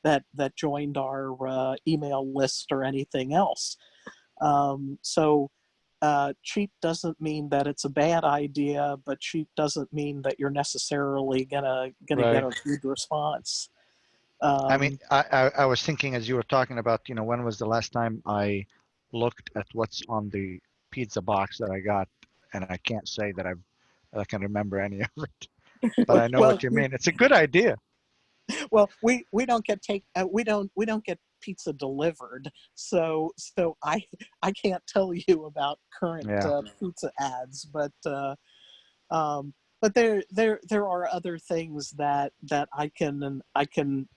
that joined our email list or anything else. So cheap doesn't mean that it's a bad idea, but cheap doesn't mean that you're necessarily gonna get a good response. I mean, I was thinking as you were talking about, when was the last time I looked at what's on the pizza box that I got, and I can't say that I can remember any of it, but I know what you mean. It's a good idea. Well, we don't get we don't get pizza delivered, so I can't tell you about current pizza ads, but but there are other things that I can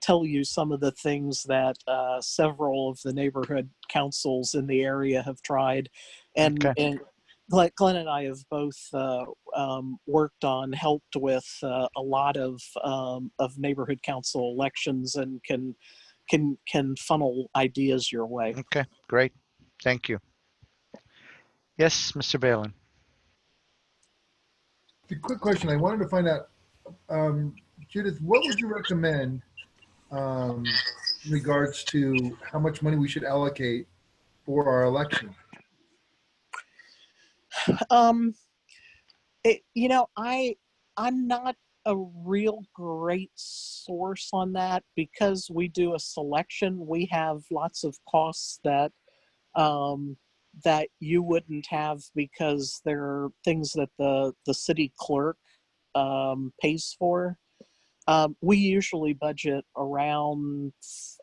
tell you some of the things that several of the neighborhood councils in the area have tried, and Okay. and Glenn and I have both worked on, helped with a lot of neighborhood council elections, and can funnel ideas your way. Okay, great. Thank you. Yes, Mr. Balin. A quick question. I wanted to find out, Judith, what would you recommend in regards to how much money we should allocate for our election? You know, I'm not a real great source on that, because we do a selection. We have lots of costs that that you wouldn't have, because there are things that the city clerk pays for. We usually budget around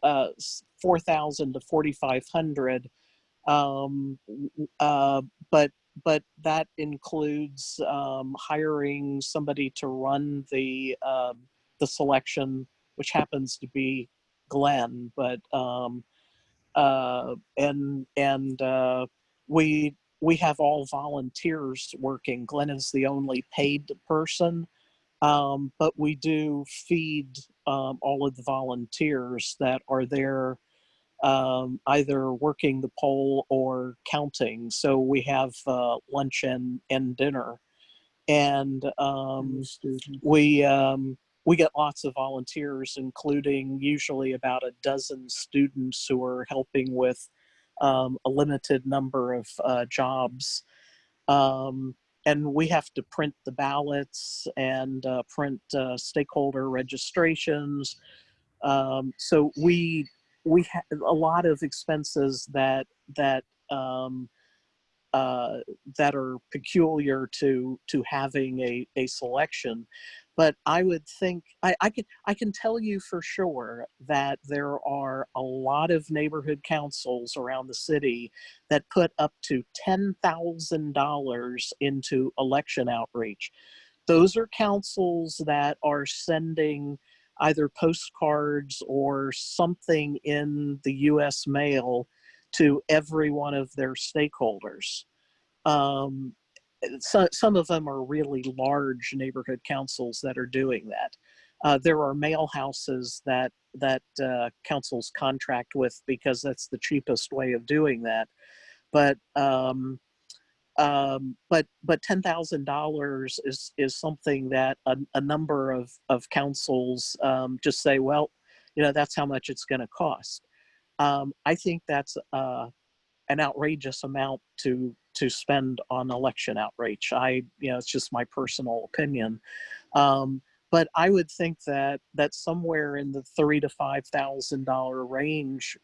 4,000 to 4,500, but that includes hiring somebody to run the selection, which happens to be Glenn. But we have all volunteers working. Glenn is the only paid person, but we do feed all of the volunteers that are there, either working the poll or counting. So we have lunch and dinner, and we get lots of volunteers, including usually about a dozen students who are helping with a limited number of jobs. And we have to print the ballots and print stakeholder registrations. So we have a lot of expenses that are peculiar to having a selection. But I would think I can tell you for sure that there are a lot of neighborhood councils around the city that put up to $10,000 into election outreach. Those are councils that are sending either postcards or something in the U.S. mail to every one of their stakeholders. So, some of them are really large neighborhood councils that are doing that. There are mail houses that councils contract with, because that's the cheapest way of doing that. But $10,000 is something that a number of councils just say, well, you know, that's how much it's going to cost. I think that's an outrageous amount to spend on election outreach. It's just my personal opinion. But I would think that somewhere in the $3,000 to $5,000 range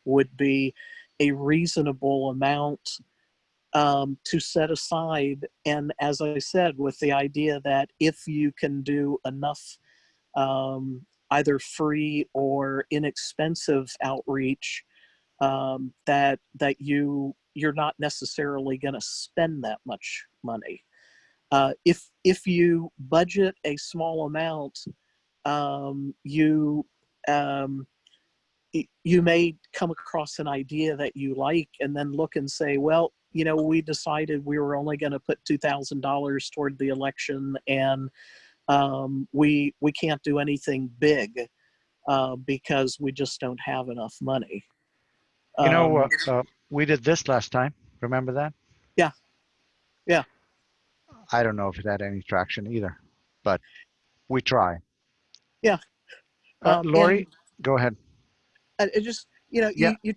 would be a reasonable amount to set aside. And as I said, with the idea that if you can do enough either free or inexpensive outreach, that you're not necessarily going to spend that much money. If you budget a small amount, you may come across an idea that you like, and then look and say, well, you know, we decided we were only going to put $2,000 toward the election, and we can't do anything big because we just don't have enough money. You know, we did this last time. Remember that? Yeah. Yeah. I don't know if it had any traction either, but we try. Yeah. Lori, go ahead. It just, you know, Yeah. you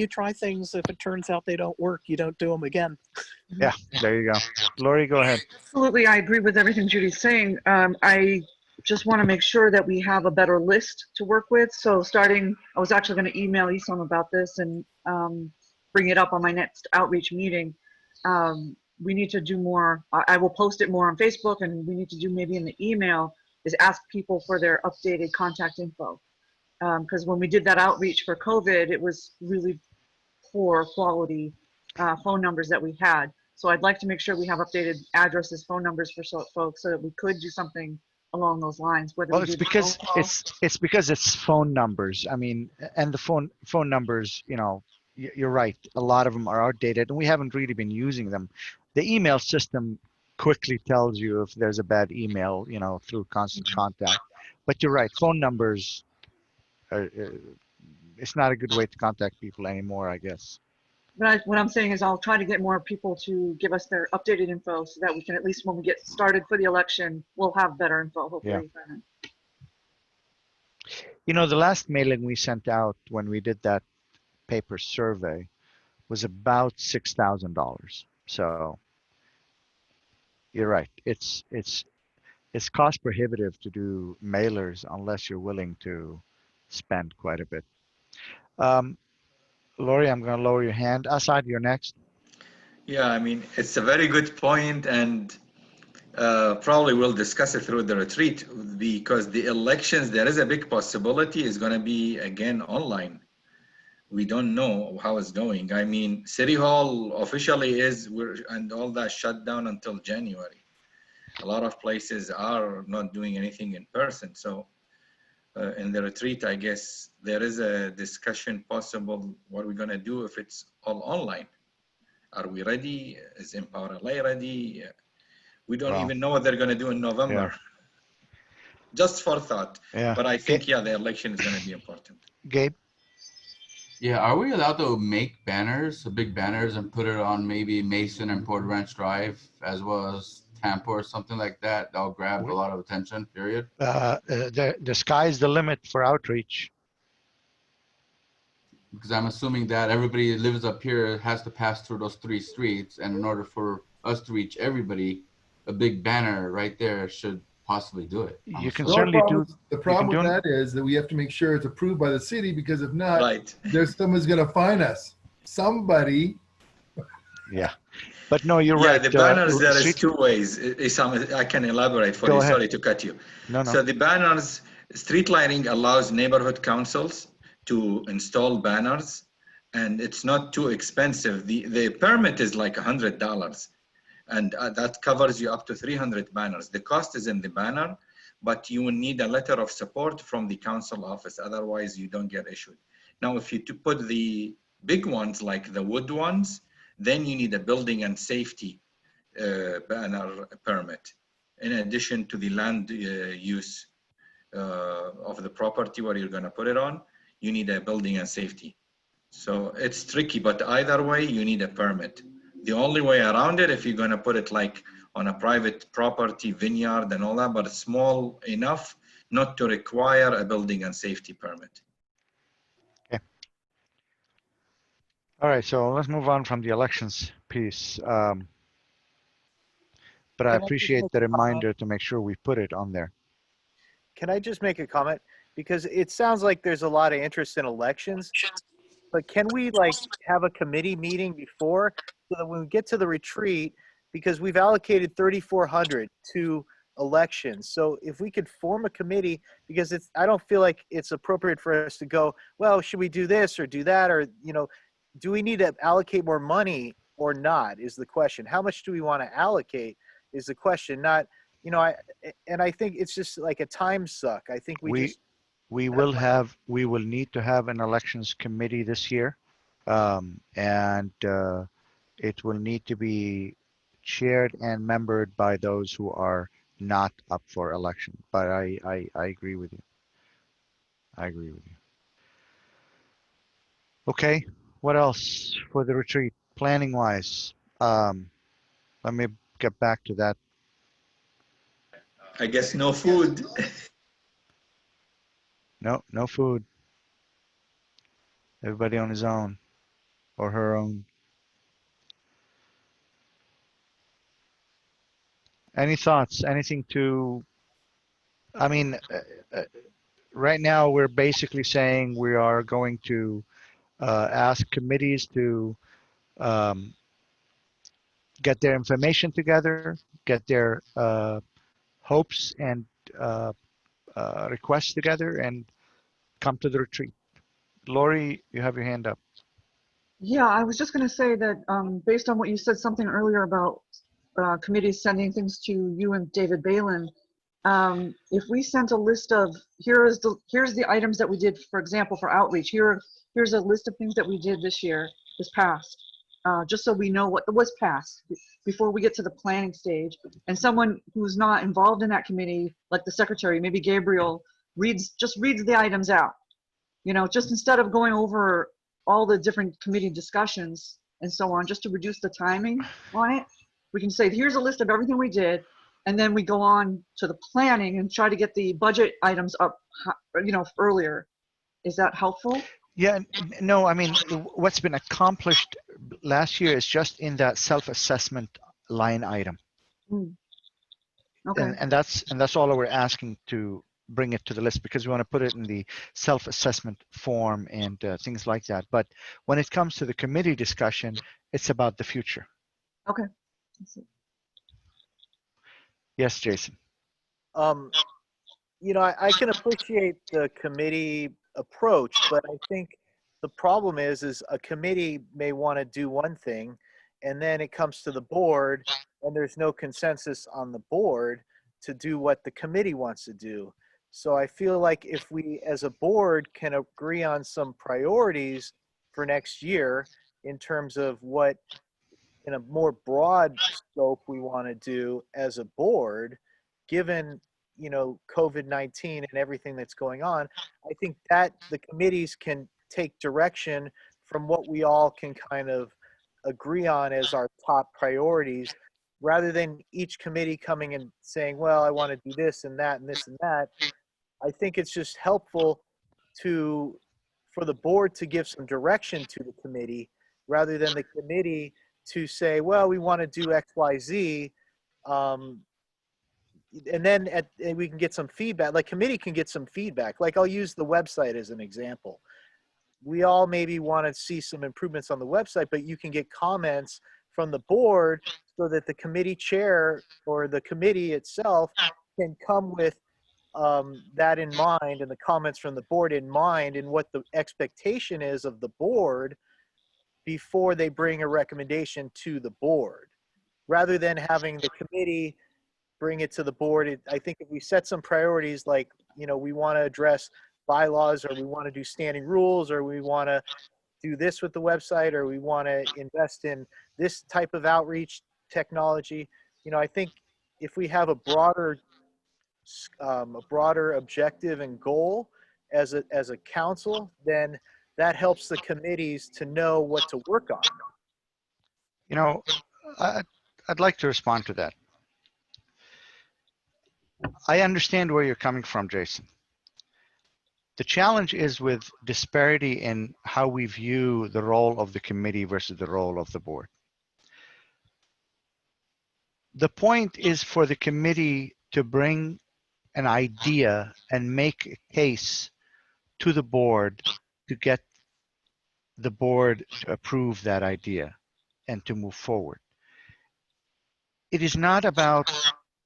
try things. If it turns out they don't work, you don't do them again. Yeah, there you go. Lori, go ahead. Absolutely, I agree with everything Judy's saying. I just want to make sure that we have a better list to work with. So I was actually going to email Isam about this and bring it up on my next outreach meeting. We need to do more. I will post it more on Facebook, and we need to do maybe in the email is ask people for their updated contact info. Because when we did that outreach for COVID, it was really poor quality phone numbers that we had. So I'd like to make sure we have updated addresses, phone numbers for folks so that we could do something along those lines, whether Well, we it's do the phone because call. it's because it's phone numbers. I mean, and the phone numbers, you know, you're right. A lot of them are outdated, and we haven't really been using them. The email system quickly tells you if there's a bad email, you know, through constant contact. But you're right. Phone numbers are, it's not a good way to contact people anymore, I guess. But what I'm saying is I'll try to get more people to give us their updated info so that we can, at least when we get started for the election, we'll have better info, Yeah. hopefully. You know, the last mailing we sent out when we did that paper survey was about $6,000. So you're right. It's cost prohibitive to do mailers unless you're willing to spend quite a bit. Lori, I'm going to lower your hand. Assad, you're next. Yeah, I mean, it's a very good point, and probably we'll discuss it through the retreat, because the elections, there is a big possibility is going to be again online. We don't know how it's going. I mean, City Hall officially and all that shut down until January. A lot of places are not doing anything in person. So in the retreat, I guess there is a discussion possible what we're going to do if it's all online. Are we ready? Is Empower LA ready? We don't even know what they're going to do in November. Yeah. Just for thought. Yeah. But I think, yeah, the election is going to be important. Gabe? Yeah, are we allowed to make banners, big banners, and put it on maybe Mason and Port Ranch Drive, as well as Tampa or something like that? That'll grab a lot of attention, period. The sky's the limit for outreach. Because I'm assuming that everybody that lives up here has to pass through those 3 streets, and in order for us to reach everybody, a big banner right there should possibly do it. You can The certainly do. the problem with do that is that we have to make sure it's approved by the city, because if not, Right. there's someone's going to fine us. Somebody. Yeah. But no, you're Yeah, right. the banners, there is street- 2 ways. Isam, I can elaborate for Go you. ahead. Sorry to cut you. No, no. So the banners, street lighting allows neighborhood councils to install banners, and it's not too expensive. The permit is like $100, and that covers you up to 300 banners. The cost is in the banner, but you will need a letter of support from the council office. Otherwise, you don't get issued. Now, if you put the big ones, like the wood ones, then you need a building and safety banner permit, in addition to the land use of the property where you're going to put it on. You need a building and safety. So it's tricky, but either way, you need a permit. The only way around it, if you're going to put it like on a private property, vineyard and all that, but small enough not to require a building and safety permit. Okay. All right, so let's move on from the elections piece. But I Can I just appreciate make the a comment? reminder to make sure we put it on there. Can I just make a comment? Because it sounds like there's a lot of interest in elections, but can we like have a committee meeting before so that when we get to the retreat, because we've allocated 3,400 to elections. So if we could form a committee, because I don't feel like it's appropriate for us to go, well, should we do this or do that? Or, you know, do we need to allocate more money or not is the question. How much do we want to allocate is the question, not, you know, I think it's just like a time suck. I think We will need to have an elections committee this year. And it will need to be chaired and membered by those who are not up for election. But I agree with you. I agree with you. Okay, what else for the retreat? Planning wise, let me get back to that. I guess no food. No food. Everybody on his own or her own. Any thoughts? Anything to, I mean, right now we're basically saying we are going to ask committees to get their information together, get their hopes and requests together, and come to the retreat. Lori, you have your hand up. Yeah, I was just going to say that based on what you said something earlier about committees sending things to you and David Balin, if we sent a list of here's the items that we did, for example, for outreach. Here's a list of things that we did this past, just so we know what was passed before we get to the planning stage. And someone who's not involved in that committee, like the secretary, maybe Gabriel, just reads the items out. You know, just instead of going over all the different committee discussions and so on, just to reduce the timing on it, we can say, here's a list of everything we did, and then we go on to the planning and try to get the budget items up, you know, earlier. Is that helpful? Yeah, no, I mean, what's been accomplished last year is just in that self-assessment line item. Mm. Okay. And that's all we're asking to bring it to the list, because we want to put it in the self-assessment form and things like that. But when it comes to the committee discussion, it's about the future. Okay. Yes, Jason. You know, I can appreciate the committee approach, but I think the problem is a committee may want to do one thing, and then it comes to the board, and there's no consensus on the board to do what the committee wants to do. So I feel like if we, as a board, can agree on some priorities for next year in terms of what, in a more broad scope, we want to do as a board, given, you know, COVID-19 and everything that's going on, I think that the committees can take direction from what we all can kind of agree on as our top priorities, rather than each committee coming and saying, well, I want to do this and that and this and that. I think it's just helpful for the board to give some direction to the committee, rather than the committee to say, well, we want to do X, Y, Z. And then and we can get some feedback. Like, committee can get some feedback. Like, I'll use the website as an example. We all maybe want to see some improvements on the website, but you can get comments from the board so that the committee chair or the committee itself can come with that in mind, and the comments from the board in mind, and what the expectation is of the board before they bring a recommendation to the board, rather than having the committee bring it to the board. I think if we set some priorities, like, you know, we want to address bylaws, or we want to do standing rules, or we want to do this with the website, or we want to invest in this type of outreach technology. You know, I think if we have a broader objective and goal as a council, then that helps the committees to know what to work on. You know, I'd like to respond to that. I understand where you're coming from, Jason. The challenge is with disparity in how we view the role of the committee versus the role of the board. The point is for the committee to bring an idea and make a case to the board to get the board to approve that idea and to move forward. It is not about,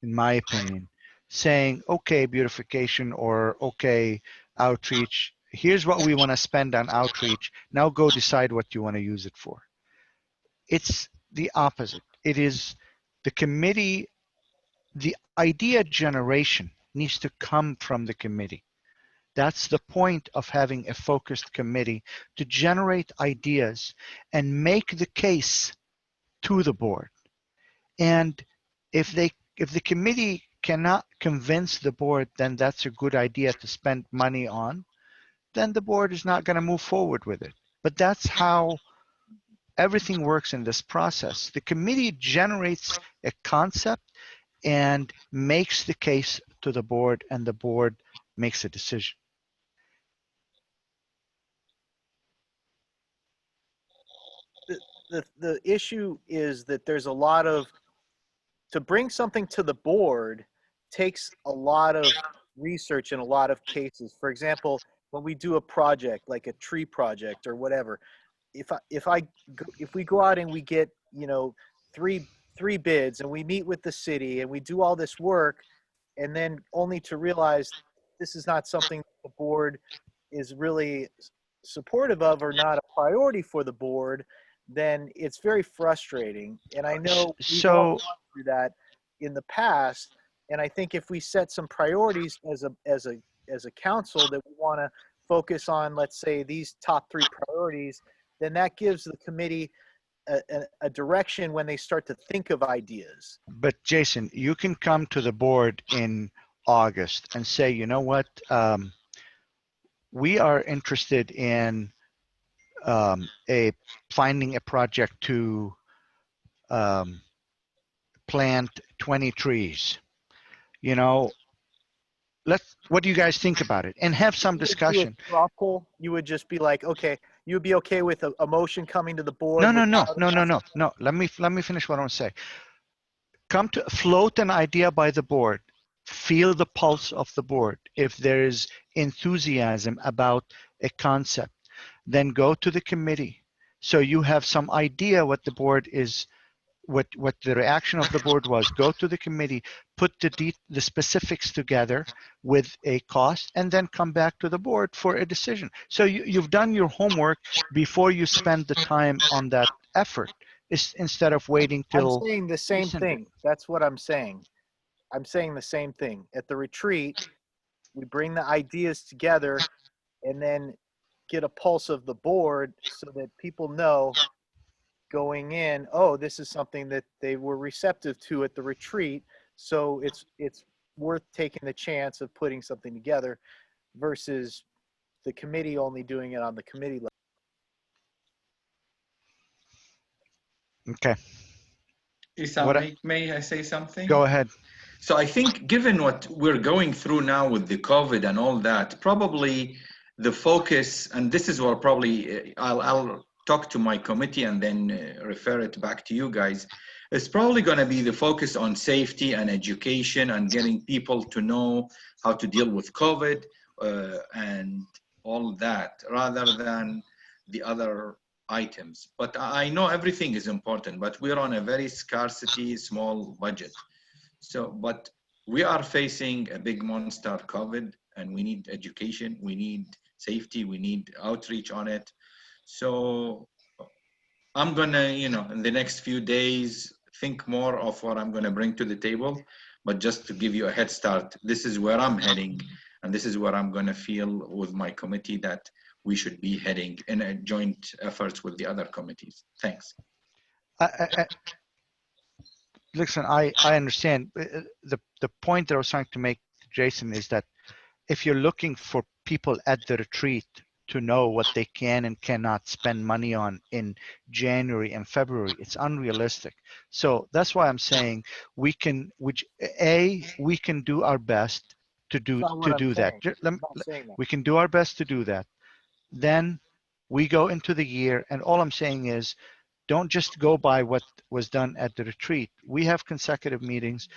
in my opinion, saying, okay, beautification, or okay, outreach, here's what we want to spend on outreach, now go decide what you want to use it for. It's the opposite. It is the committee, the idea generation needs to come from the committee. That's the point of having a focused committee, to generate ideas and make the case to the board. And if the committee cannot convince the board, then that's a good idea to spend money on, then the board is not going to move forward with it. But that's how everything works in this process. The committee generates a concept and makes the case to the board, and the board makes a decision. The issue is that there's a lot of, to bring something to the board takes a lot of research in a lot of cases. For example, when we do a project like a tree project or whatever, if we go out and we get, you know, three bids, and we meet with the city and we do all this work, and then only to realize this is not something the board is really supportive of are not a priority for the board, then it's very frustrating. And I know we've all So, gone through that in the past. And I think if we set some priorities as a council that we want to focus on, let's say these top 3 priorities, then that gives the committee a direction when they start to think of ideas. but Jason, you can come to the board in August and say, you know what, we are interested in finding a project to plant 20 trees. You know, what do you guys think about it? And have some You would do a discussion. straw poll. You would just be like, okay, you would be okay with a motion coming to the board? No. Let me finish what I want to say. Come to float an idea by the board. Feel the pulse of the board. If there is enthusiasm about a concept, then go to the committee. So you have some idea what the board is, what the reaction of the board was. Go to the committee, put the specifics together with a cost, and then come back to the board for a decision. So you've done your homework before you spend the time on that effort, instead of waiting I'm till saying the same December. thing. That's what I'm saying. I'm saying the same thing. At the retreat, we bring the ideas together and then get a pulse of the board so that people know going in, oh, this is something that they were receptive to at the retreat. So it's worth taking the chance of putting something together versus the committee only doing it on the committee level. Okay, Isam, what? may I say something? Go ahead. So I think given what we're going through now with the COVID and all that, probably the focus, and this is what probably I'll talk to my committee and then refer it back to you guys, it's probably going to be the focus on safety and education and getting people to know how to deal with COVID and all that, rather than the other items. But I know everything is important, but we're on a very scarcity, small budget. So, but we are facing a big monster COVID, and we need education, we need safety, we need outreach on it. So I'm gonna, in the next few days, think more of what I'm gonna bring to the table. But just to give you a head start, this is where I'm heading, and this is where I'm gonna feel with my committee that we should be heading in a joint efforts with the other committees. Thanks. Listen, I understand. The point that I was trying to make, Jason, is that if you're looking for people at the retreat to know what they can and cannot spend money on in January and February, it's unrealistic. So that's why I'm saying we can do our best to do That's not what I'm that. saying. I'm not saying that. We can do our best to do that. Then we go into the year, and all I'm saying is, don't just go by what was done at the retreat. We have consecutive meetings.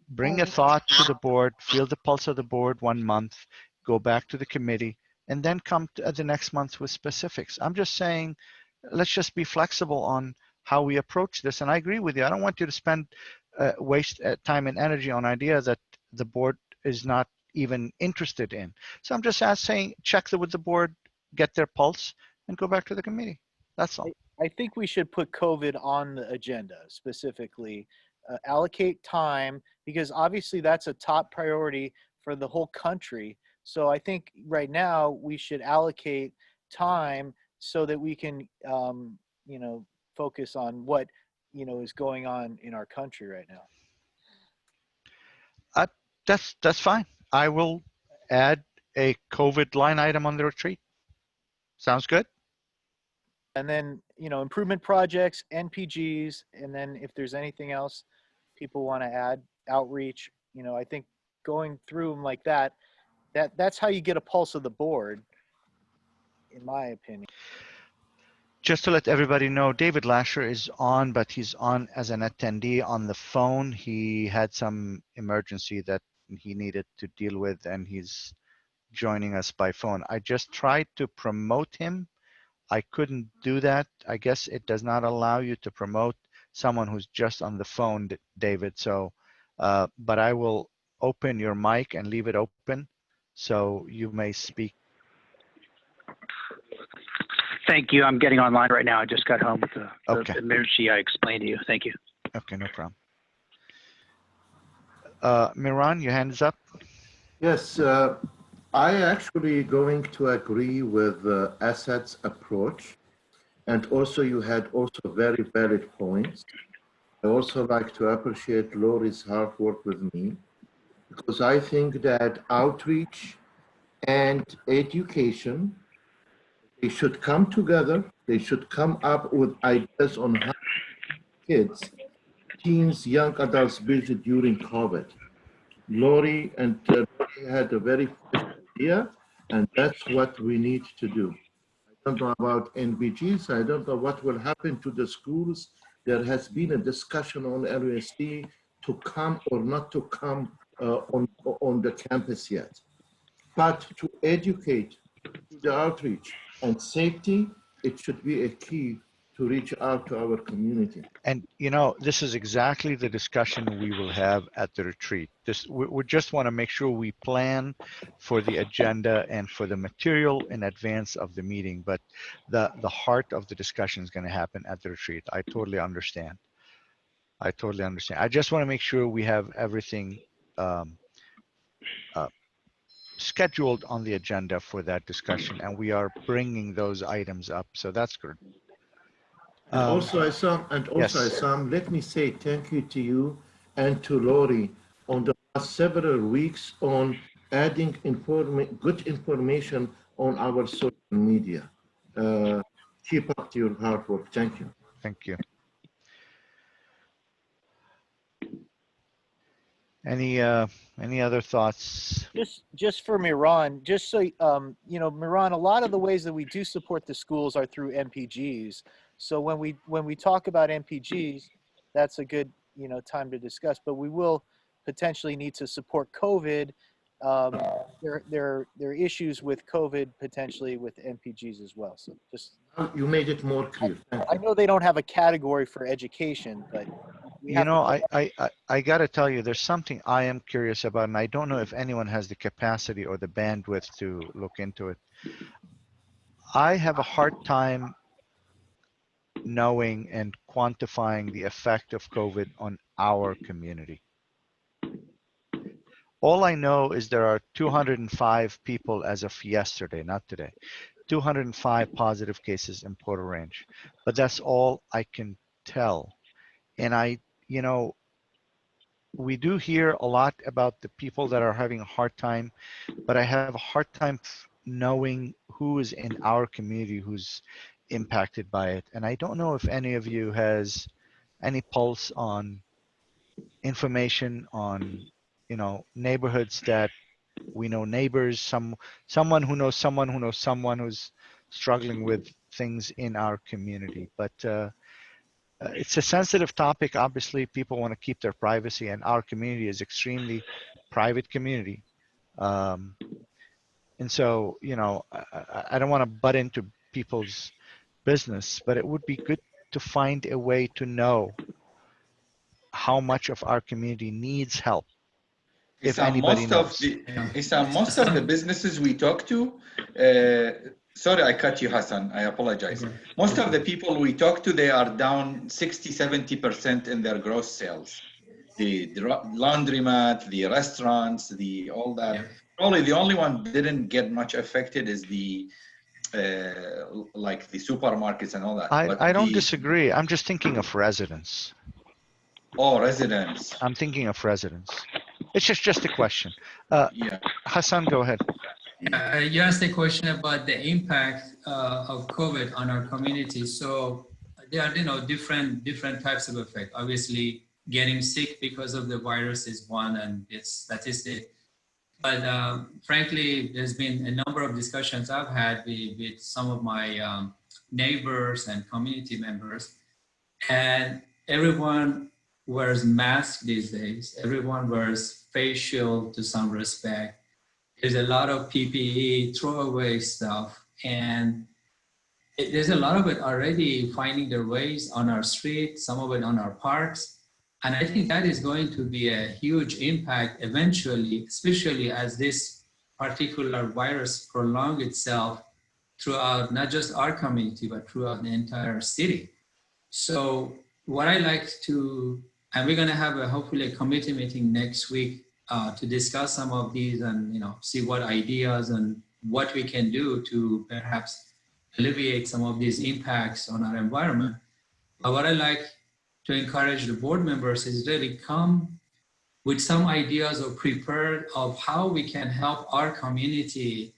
Bring a thought to the board, feel the pulse of the board 1 month, go back to the committee, and then come to the next month with specifics. I'm just saying, let's just be flexible on how we approach this. And I agree with you. I don't want you to spend waste time and energy on ideas that the board is not even interested in. So I'm just saying, check with the board, get their pulse, and go back to the committee. That's all. I think we should put COVID on the agenda specifically, allocate time, because obviously that's a top priority for the whole country. So I think right now we should allocate time so that we can, focus on what, is going on in our country right now. That's fine. I will add a COVID line item on the retreat. Sounds good? And then, improvement projects, NPGs, and then if there's anything else people want to add, outreach, I think going through them like that's how you get a pulse of the board, in my opinion. Just to let everybody know, David Lasher is on, but he's on as an attendee on the phone. He had some emergency that he needed to deal with, and he's joining us by phone. I just tried to promote him. I couldn't do that. I guess it does not allow you to promote someone who's just on the phone, David. So, but I will open your mic and leave it open so you may speak. Thank you. I'm getting online right now. I just got home with the Okay. emergency I explained to you. Thank you. Okay, no problem. Miran, your hand is up. Yes, I actually going to agree with Assad's approach. And also you had also very valid points. I also like to appreciate Lori's hard work with me, because I think that outreach and education, they should come together. They should come up with ideas on how kids, teens, young adults visit during COVID. Lori had a very fresh idea, and that's what we need to do. I don't know about NBGs. I don't know what will happen to the schools. There has been a discussion on LUSD to come or not to come on the campus yet. But to educate, to the outreach and safety, it should be a key to reach out to our community. And you know, this is exactly the discussion we will have at the retreat. We just want to make sure we plan for the agenda and for the material in advance of the meeting, but the heart of the discussion is going to happen at the retreat. I totally understand. I totally understand. I just want to make sure we have everything scheduled on the agenda for that discussion, and we are bringing those items up. So that's good. And also, Isam, let me say thank you to you and to Lori on the last several weeks on adding good information on our social media. Keep up your hard work. Thank you. Thank you. Any other thoughts? Just for Miran, just so you know, Miran, a lot of the ways that we do support the schools are through MPGs. So when we talk about MPGs, that's a good time to discuss. But we will potentially need to support COVID. There are issues with COVID potentially with MPGs as well. So just you made it more clear. I know they don't have a category for education, but you know, I got to tell you, there's something I am curious about, and I don't know if anyone has the capacity or the bandwidth to look into it. I have a hard time knowing and quantifying the effect of COVID on our community. All I know is there are 205 people as of yesterday, not today, 205 positive cases in Porter Ranch, but that's all I can tell. And you know, we do hear a lot about the people that are having a hard time, but I have a hard time knowing who is in our community who's impacted by it. And I don't know if any of you has any pulse on information on, you know, neighborhoods that we know, neighbors, someone who knows someone who knows someone who's struggling with things in our community. But it's a sensitive topic. Obviously, people want to keep their privacy, and our community is extremely private community. And so, you know, I don't want to butt into people's business, but it would be good to find a way to know how much of our community needs help. If anybody knows. Most of the businesses we talk to, sorry, I cut you, Hassan. I apologize. Okay. Most of the people we talk to, they are down 60, 70% in their gross sales. The laundromat, the restaurants, all that. Yeah. Probably the only one didn't get much affected is the like the supermarkets and all that. I don't disagree. I'm just thinking of residents. Oh, residents. I'm thinking of residents. It's just a question. Yeah. Hassan, go ahead. You asked a question about the impact of COVID on our community. So there are, different types of effect. Obviously, getting sick because of the virus is one, and it's statistic. But frankly, there's been a number of discussions I've had with some of my neighbors and community members, and everyone wears masks these days. Everyone wears face shield to some respect. There's a lot of PPE, throwaway stuff, and there's a lot of it already finding their ways on our street, some of it on our parks. And I think that is going to be a huge impact eventually, especially as this particular virus prolongs itself throughout not just our community, but throughout the entire city. So what I like to, and we're going to have a hopefully a committee meeting next week to discuss some of these and see what ideas and what we can do to perhaps alleviate some of these impacts on our environment. But what I like to encourage the board members is really come with some ideas or prepared of how we can help our community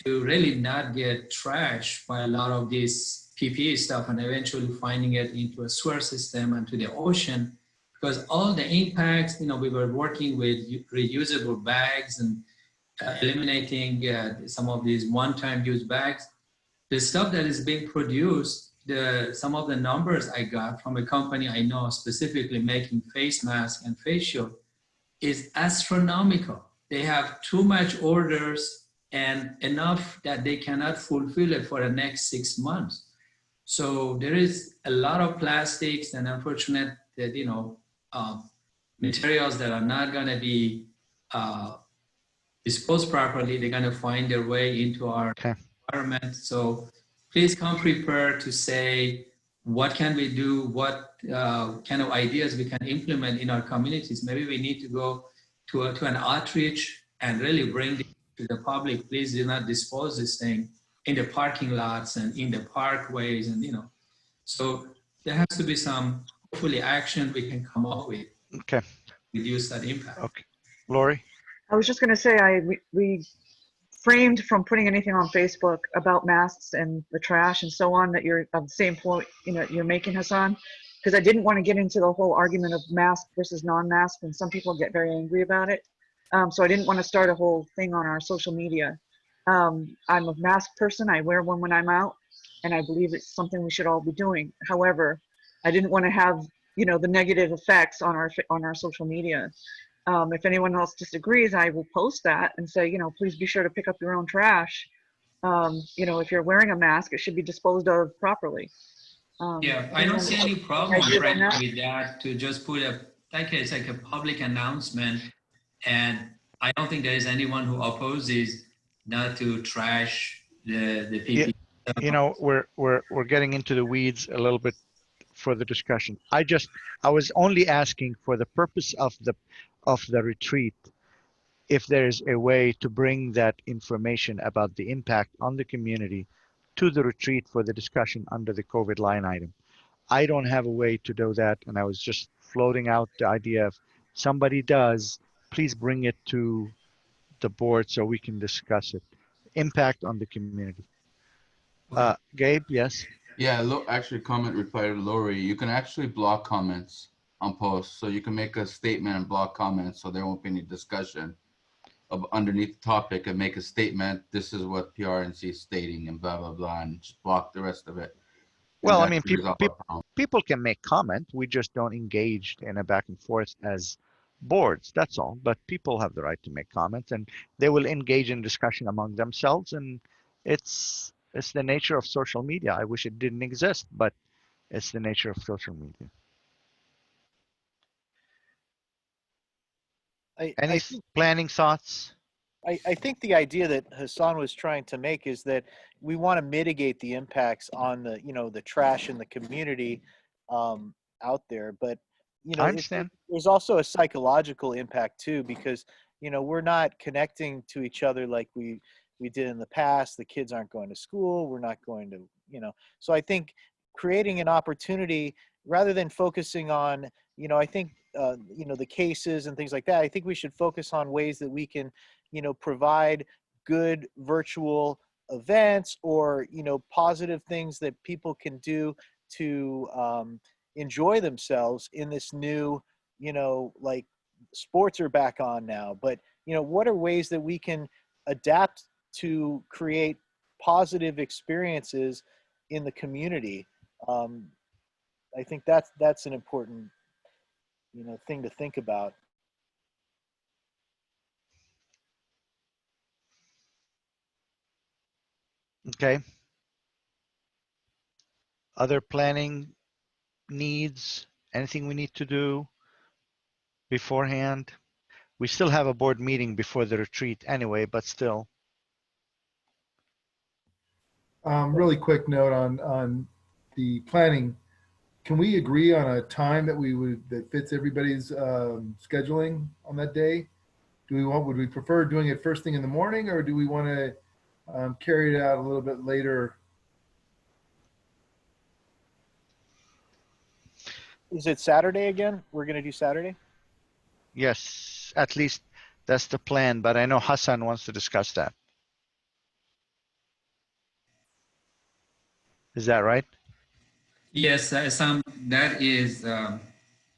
to really not get trashed by a lot of this PPE stuff and eventually finding it into a sewer system and to the ocean. Because all the impacts, we were working with reusable bags and eliminating some of these one-time use bags. The stuff that is being produced, some of the numbers I got from a company I know specifically making face masks and face shield is astronomical. They have too much orders and enough that they cannot fulfill it for the next 6 months. So there is a lot of plastics and unfortunate that, materials that are not gonna be disposed properly. They're gonna find their way into our environment. So please come prepared to say, what can we do? What kind of ideas we can implement in our communities? Maybe we need to go to an outreach and really bring this to the public. Please do not dispose this thing in the parking lots and in the parkways, and So there has to be some hopefully action we can come up with. Okay. Reduce that impact. Okay, Lori. I was just going to say, we framed from putting anything on Facebook about masks and the trash and so on that you're of the same point, you're making, Hassan, because I didn't want to get into the whole argument of mask versus non-mask, and some people get very angry about it. So I didn't want to start a whole thing on our social media. I'm a mask person. I wear one when I'm out, and I believe it's something we should all be doing. However, I didn't want to have, the negative effects on our social media. If anyone else disagrees, I will post that and say, please be sure to pick up your own trash. If you're wearing a mask, it should be disposed of properly. Yeah, I don't see any problem frankly with that, to just put it's like a public announcement, and I don't think there is anyone who opposes not to trash the PPE. We're getting into the weeds a little bit for the discussion. I was only asking for the purpose of the retreat, if there's a way to bring that information about the impact on the community to the retreat for the discussion under the COVID line item. I don't have a way to do that, and I was just floating out the idea, if somebody does, please bring it to the board so we can discuss it. Impact on the community. Gabe, yes? Yeah, actually comment reply to Lori. You can actually block comments on posts. So you can make a statement and block comments so there won't be any discussion of underneath the topic, and make a statement. This is what PRNC is stating and blah, blah, blah, and just block the rest of it. Well, I mean, people can make comment. We just don't engage in a back and forth as boards. That's all. But people have the right to make comments, and they will engage in discussion among themselves. And it's the nature of social media. I wish it didn't exist, but it's the nature of social media. Any planning thoughts? I think the idea that Hassan was trying to make is that we want to mitigate the impacts on the trash in the community out there. But, I understand. There's also a psychological impact too, because, we're not connecting to each other like we did in the past. The kids aren't going to school. We're not going to, so I think creating an opportunity rather than focusing on, I think, the cases and things like that, I think we should focus on ways that we can, provide good virtual events or, positive things that people can do to enjoy themselves in this new, like sports are back on now. But, what are ways that we can adapt to create positive experiences in the community? I think that's an important, thing to think about. Okay. Other planning needs? Anything we need to do beforehand? We still have a board meeting before the retreat anyway, but still. Really quick note on the planning. Can we agree on a time that fits everybody's scheduling on that day? Would we prefer doing it first thing in the morning, or do we want to carry it out a little bit later? Is it Saturday again? We're going to do Saturday? Yes, at least that's the plan, but I know Hassan wants to discuss that. Is that right? Yes, that is a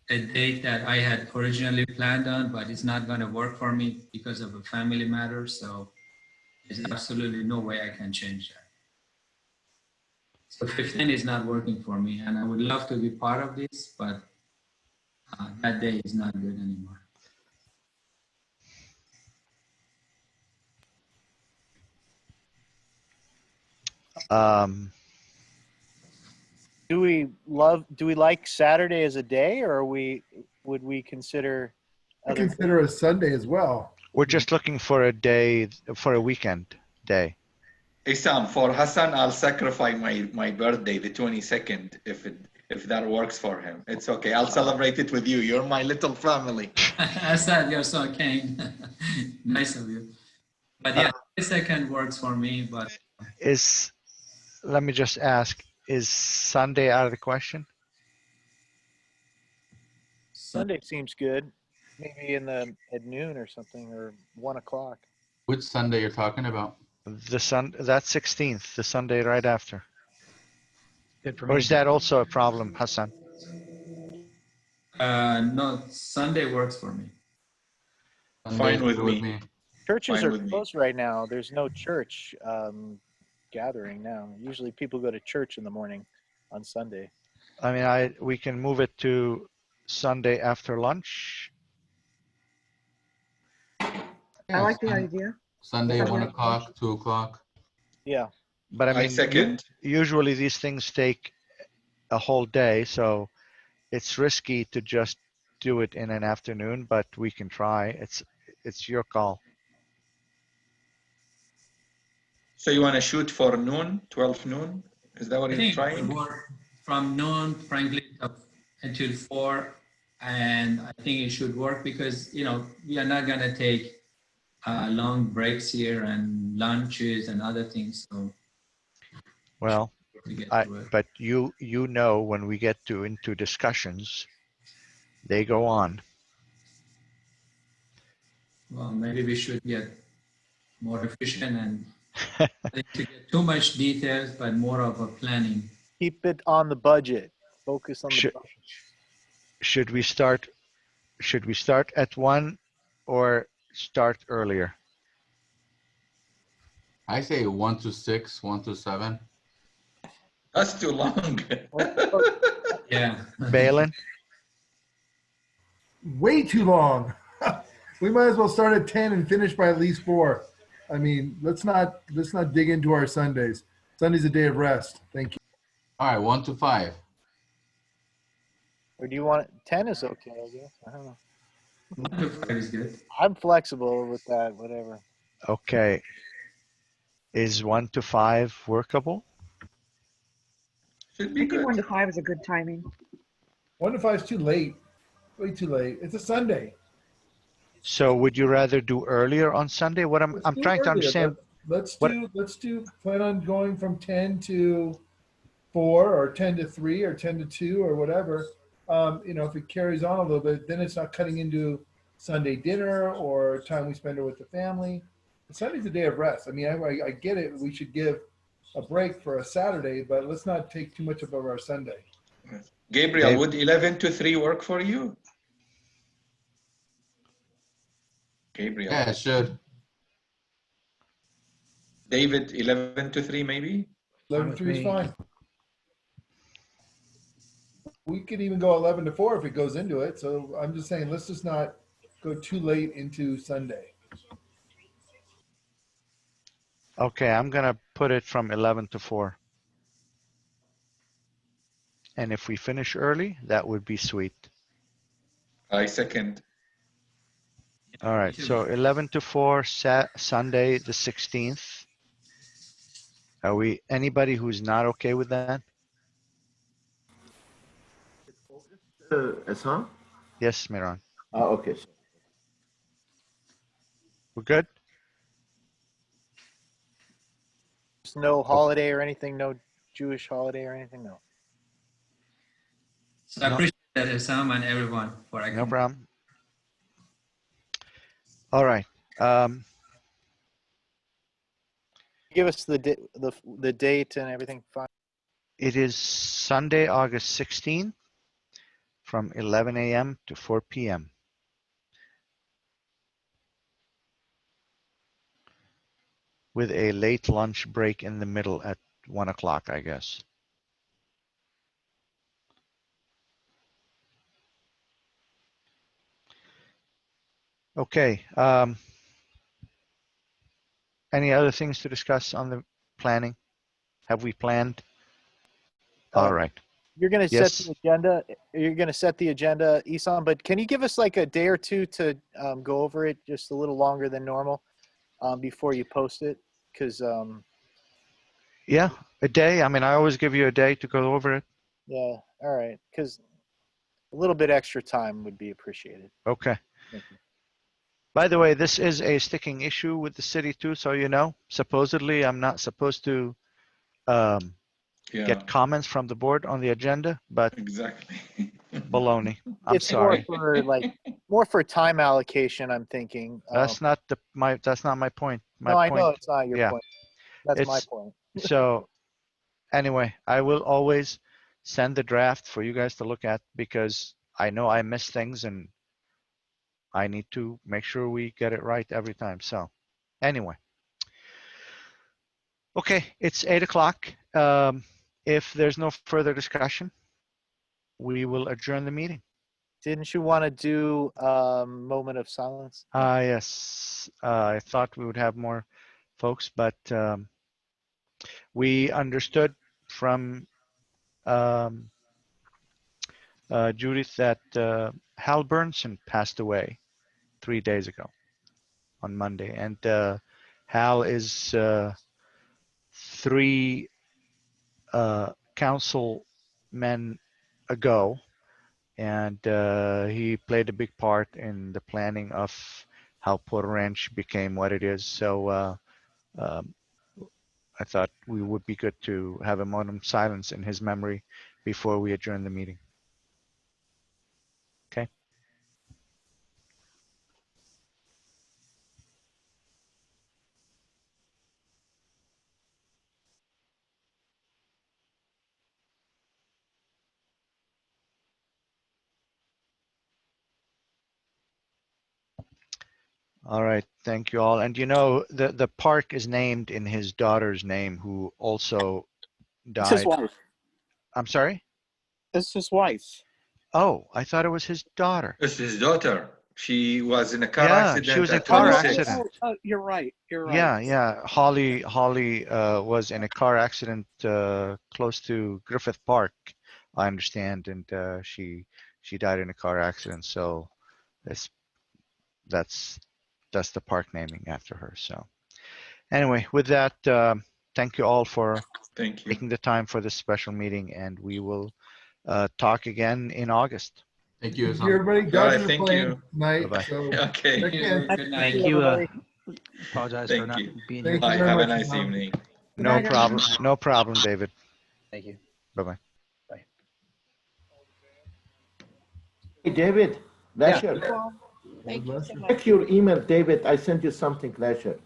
date that I had originally planned on, but it's not going to work for me because of a family matter. So there's absolutely no way I can change that. So 15 is not working for me, and I would love to be part of this, but that day is not good anymore. Do we like Saturday as a day, or would we consider I other consider a Sunday as well. We're just looking for a day, for a weekend day. Isam, for Hassan, I'll sacrifice my birthday, the 22nd, if that works for him. It's okay. I'll celebrate it with you. You're my little family. Asad, you're so kind. Nice of you. But yeah, the second works for me, but Let me just ask, is Sunday out of the question? Sunday seems good. Maybe at noon or something, or 1 o'clock. Which Sunday you're talking about? That's 16th, the Sunday right after. Good for Or me. is that also a problem, Hassan? no, Sunday works for me. Fine with me. Churches Fine are with me. closed right now. There's no church gathering now. Usually people go to church in the morning on Sunday. I mean, we can move it to Sunday after lunch. I like the idea. Sunday, Sunday 1 after o'clock, 2 o'clock. Yeah. But I mean, second. Usually these things take a whole day, so it's risky to just do it in an afternoon, but we can try. It's your call. So you want to shoot for noon, 12 noon? Is that what I you're think it trying? would work from noon, frankly, until 4. And I think it should work because, we are not going to take long breaks here and lunches and other things. So, Well, but you know, when we get into discussions, they go on. Well, maybe we should get more efficient and to get too much details, but more of a planning. Keep it on the budget. Focus on the budget. Should we start at 1 or start earlier? I say 1 to 6, 1 to 7. That's too long. Yeah. Balin? Way too long. We might as well start at 10 and finish by at least 4. I mean, let's not dig into our Sundays. Sunday's a day of rest. Thank you. All right, 1 to 5. Or do you want 10 is okay, I guess. I don't know. 1 to 5 is good. I'm flexible with that, whatever. Okay. Is 1 to 5 workable? Should I be think good. 1 to 5 is a good timing. 1 to 5 is too late. Way too late. It's a Sunday. So would you rather do earlier on Sunday? What I'm Let's do trying to earlier. understand. Let's do plan on going from 10 to 4 or 10 to 3 or 10 to 2 or whatever. If it carries on a little bit, then it's not cutting into Sunday dinner or time we spend it with the family. Sunday's a day of rest. I mean, I get it. We should give a break for a Saturday, but let's not take too much of our Sunday. Gabriel, would 11 to 3 work for you? Gabriel. Yeah, it should. David, 11 to 3 maybe? 11 to 3 is fine. We could even go 11 to 4 if it goes into it. So I'm just saying, let's just not go too late into Sunday. Okay, I'm going to put it from 11 to 4. And if we finish early, that would be sweet. I second. All right, so 11 to 4, Sunday the 16th. Are we, anybody who's not okay with that? Hassan? Yes, Miran. Okay. We're good? There's no holiday or anything, no Jewish holiday or anything, no. So I No. appreciate that, Isam, and everyone for No acting. problem. All right. Give us the date and everything. Fine. It is Sunday, August 16th from 11 a.m. to 4 p.m. with a late lunch break in the middle at 1 o'clock, I guess. Okay. Any other things to discuss on the planning? Have we planned? All right. You're going to set Yes. the agenda. You're going to set the agenda, Isam, but can you give us like a day or two to go over it just a little longer than normal before you post it? Because, Yeah, a day. I mean, I always give you a day to go over it. yeah, all right. Because a little bit extra time would be appreciated. Okay. Thank you. By the way, this is a sticking issue with the city too, so you know. Supposedly, I'm not supposed to get comments from the board on the agenda, but Exactly. baloney. I'm It's sorry. more for time allocation, I'm thinking. That's not that's not my point. My No, I point, know it's not your yeah, point. That's my it's point. so anyway, I will always send the draft for you guys to look at because I know I miss things and I need to make sure we get it right every time. So anyway. Okay, it's 8 o'clock. If there's no further discussion, we will adjourn the meeting. Didn't you want to do moment of silence? Yes, I thought we would have more folks, but we understood from Judith that Hal Burnson passed away 3 days ago on Monday, and Hal is 3 councilmen ago, and he played a big part in the planning of how PRNC became what it is. So I thought we would be good to have a moment of silence in his memory before we adjourn the meeting. Okay. All right, thank you all. And you know, the park is named in his daughter's name, who also It's his died. wife. I'm sorry? It's his wife. Oh, I thought it was his daughter. It's his daughter. She was in a car Yeah, accident she was in at car 26. accident. You're right. You're right. Yeah. Holly was in a car accident close to Griffith Park, I understand, and she died in a car accident. So that's the park naming after her. So anyway, with that, thank you all for Thank you. taking the time for this special meeting, and we will talk again in August. Thank you. Thank you, everybody. All Dodgers right, are thank playing you. tonight. Bye-bye. So Okay. Thank you. Good night. Thank you. everybody. Apologize for Thank not you. being Thank here. you Bye. very Have a much, nice Tom. evening. No problem. No problem, David. Thank you. Bye-bye. Hey, David, Yeah. Lasher, Thank you so much. check your email, David. I sent you something, Lasher.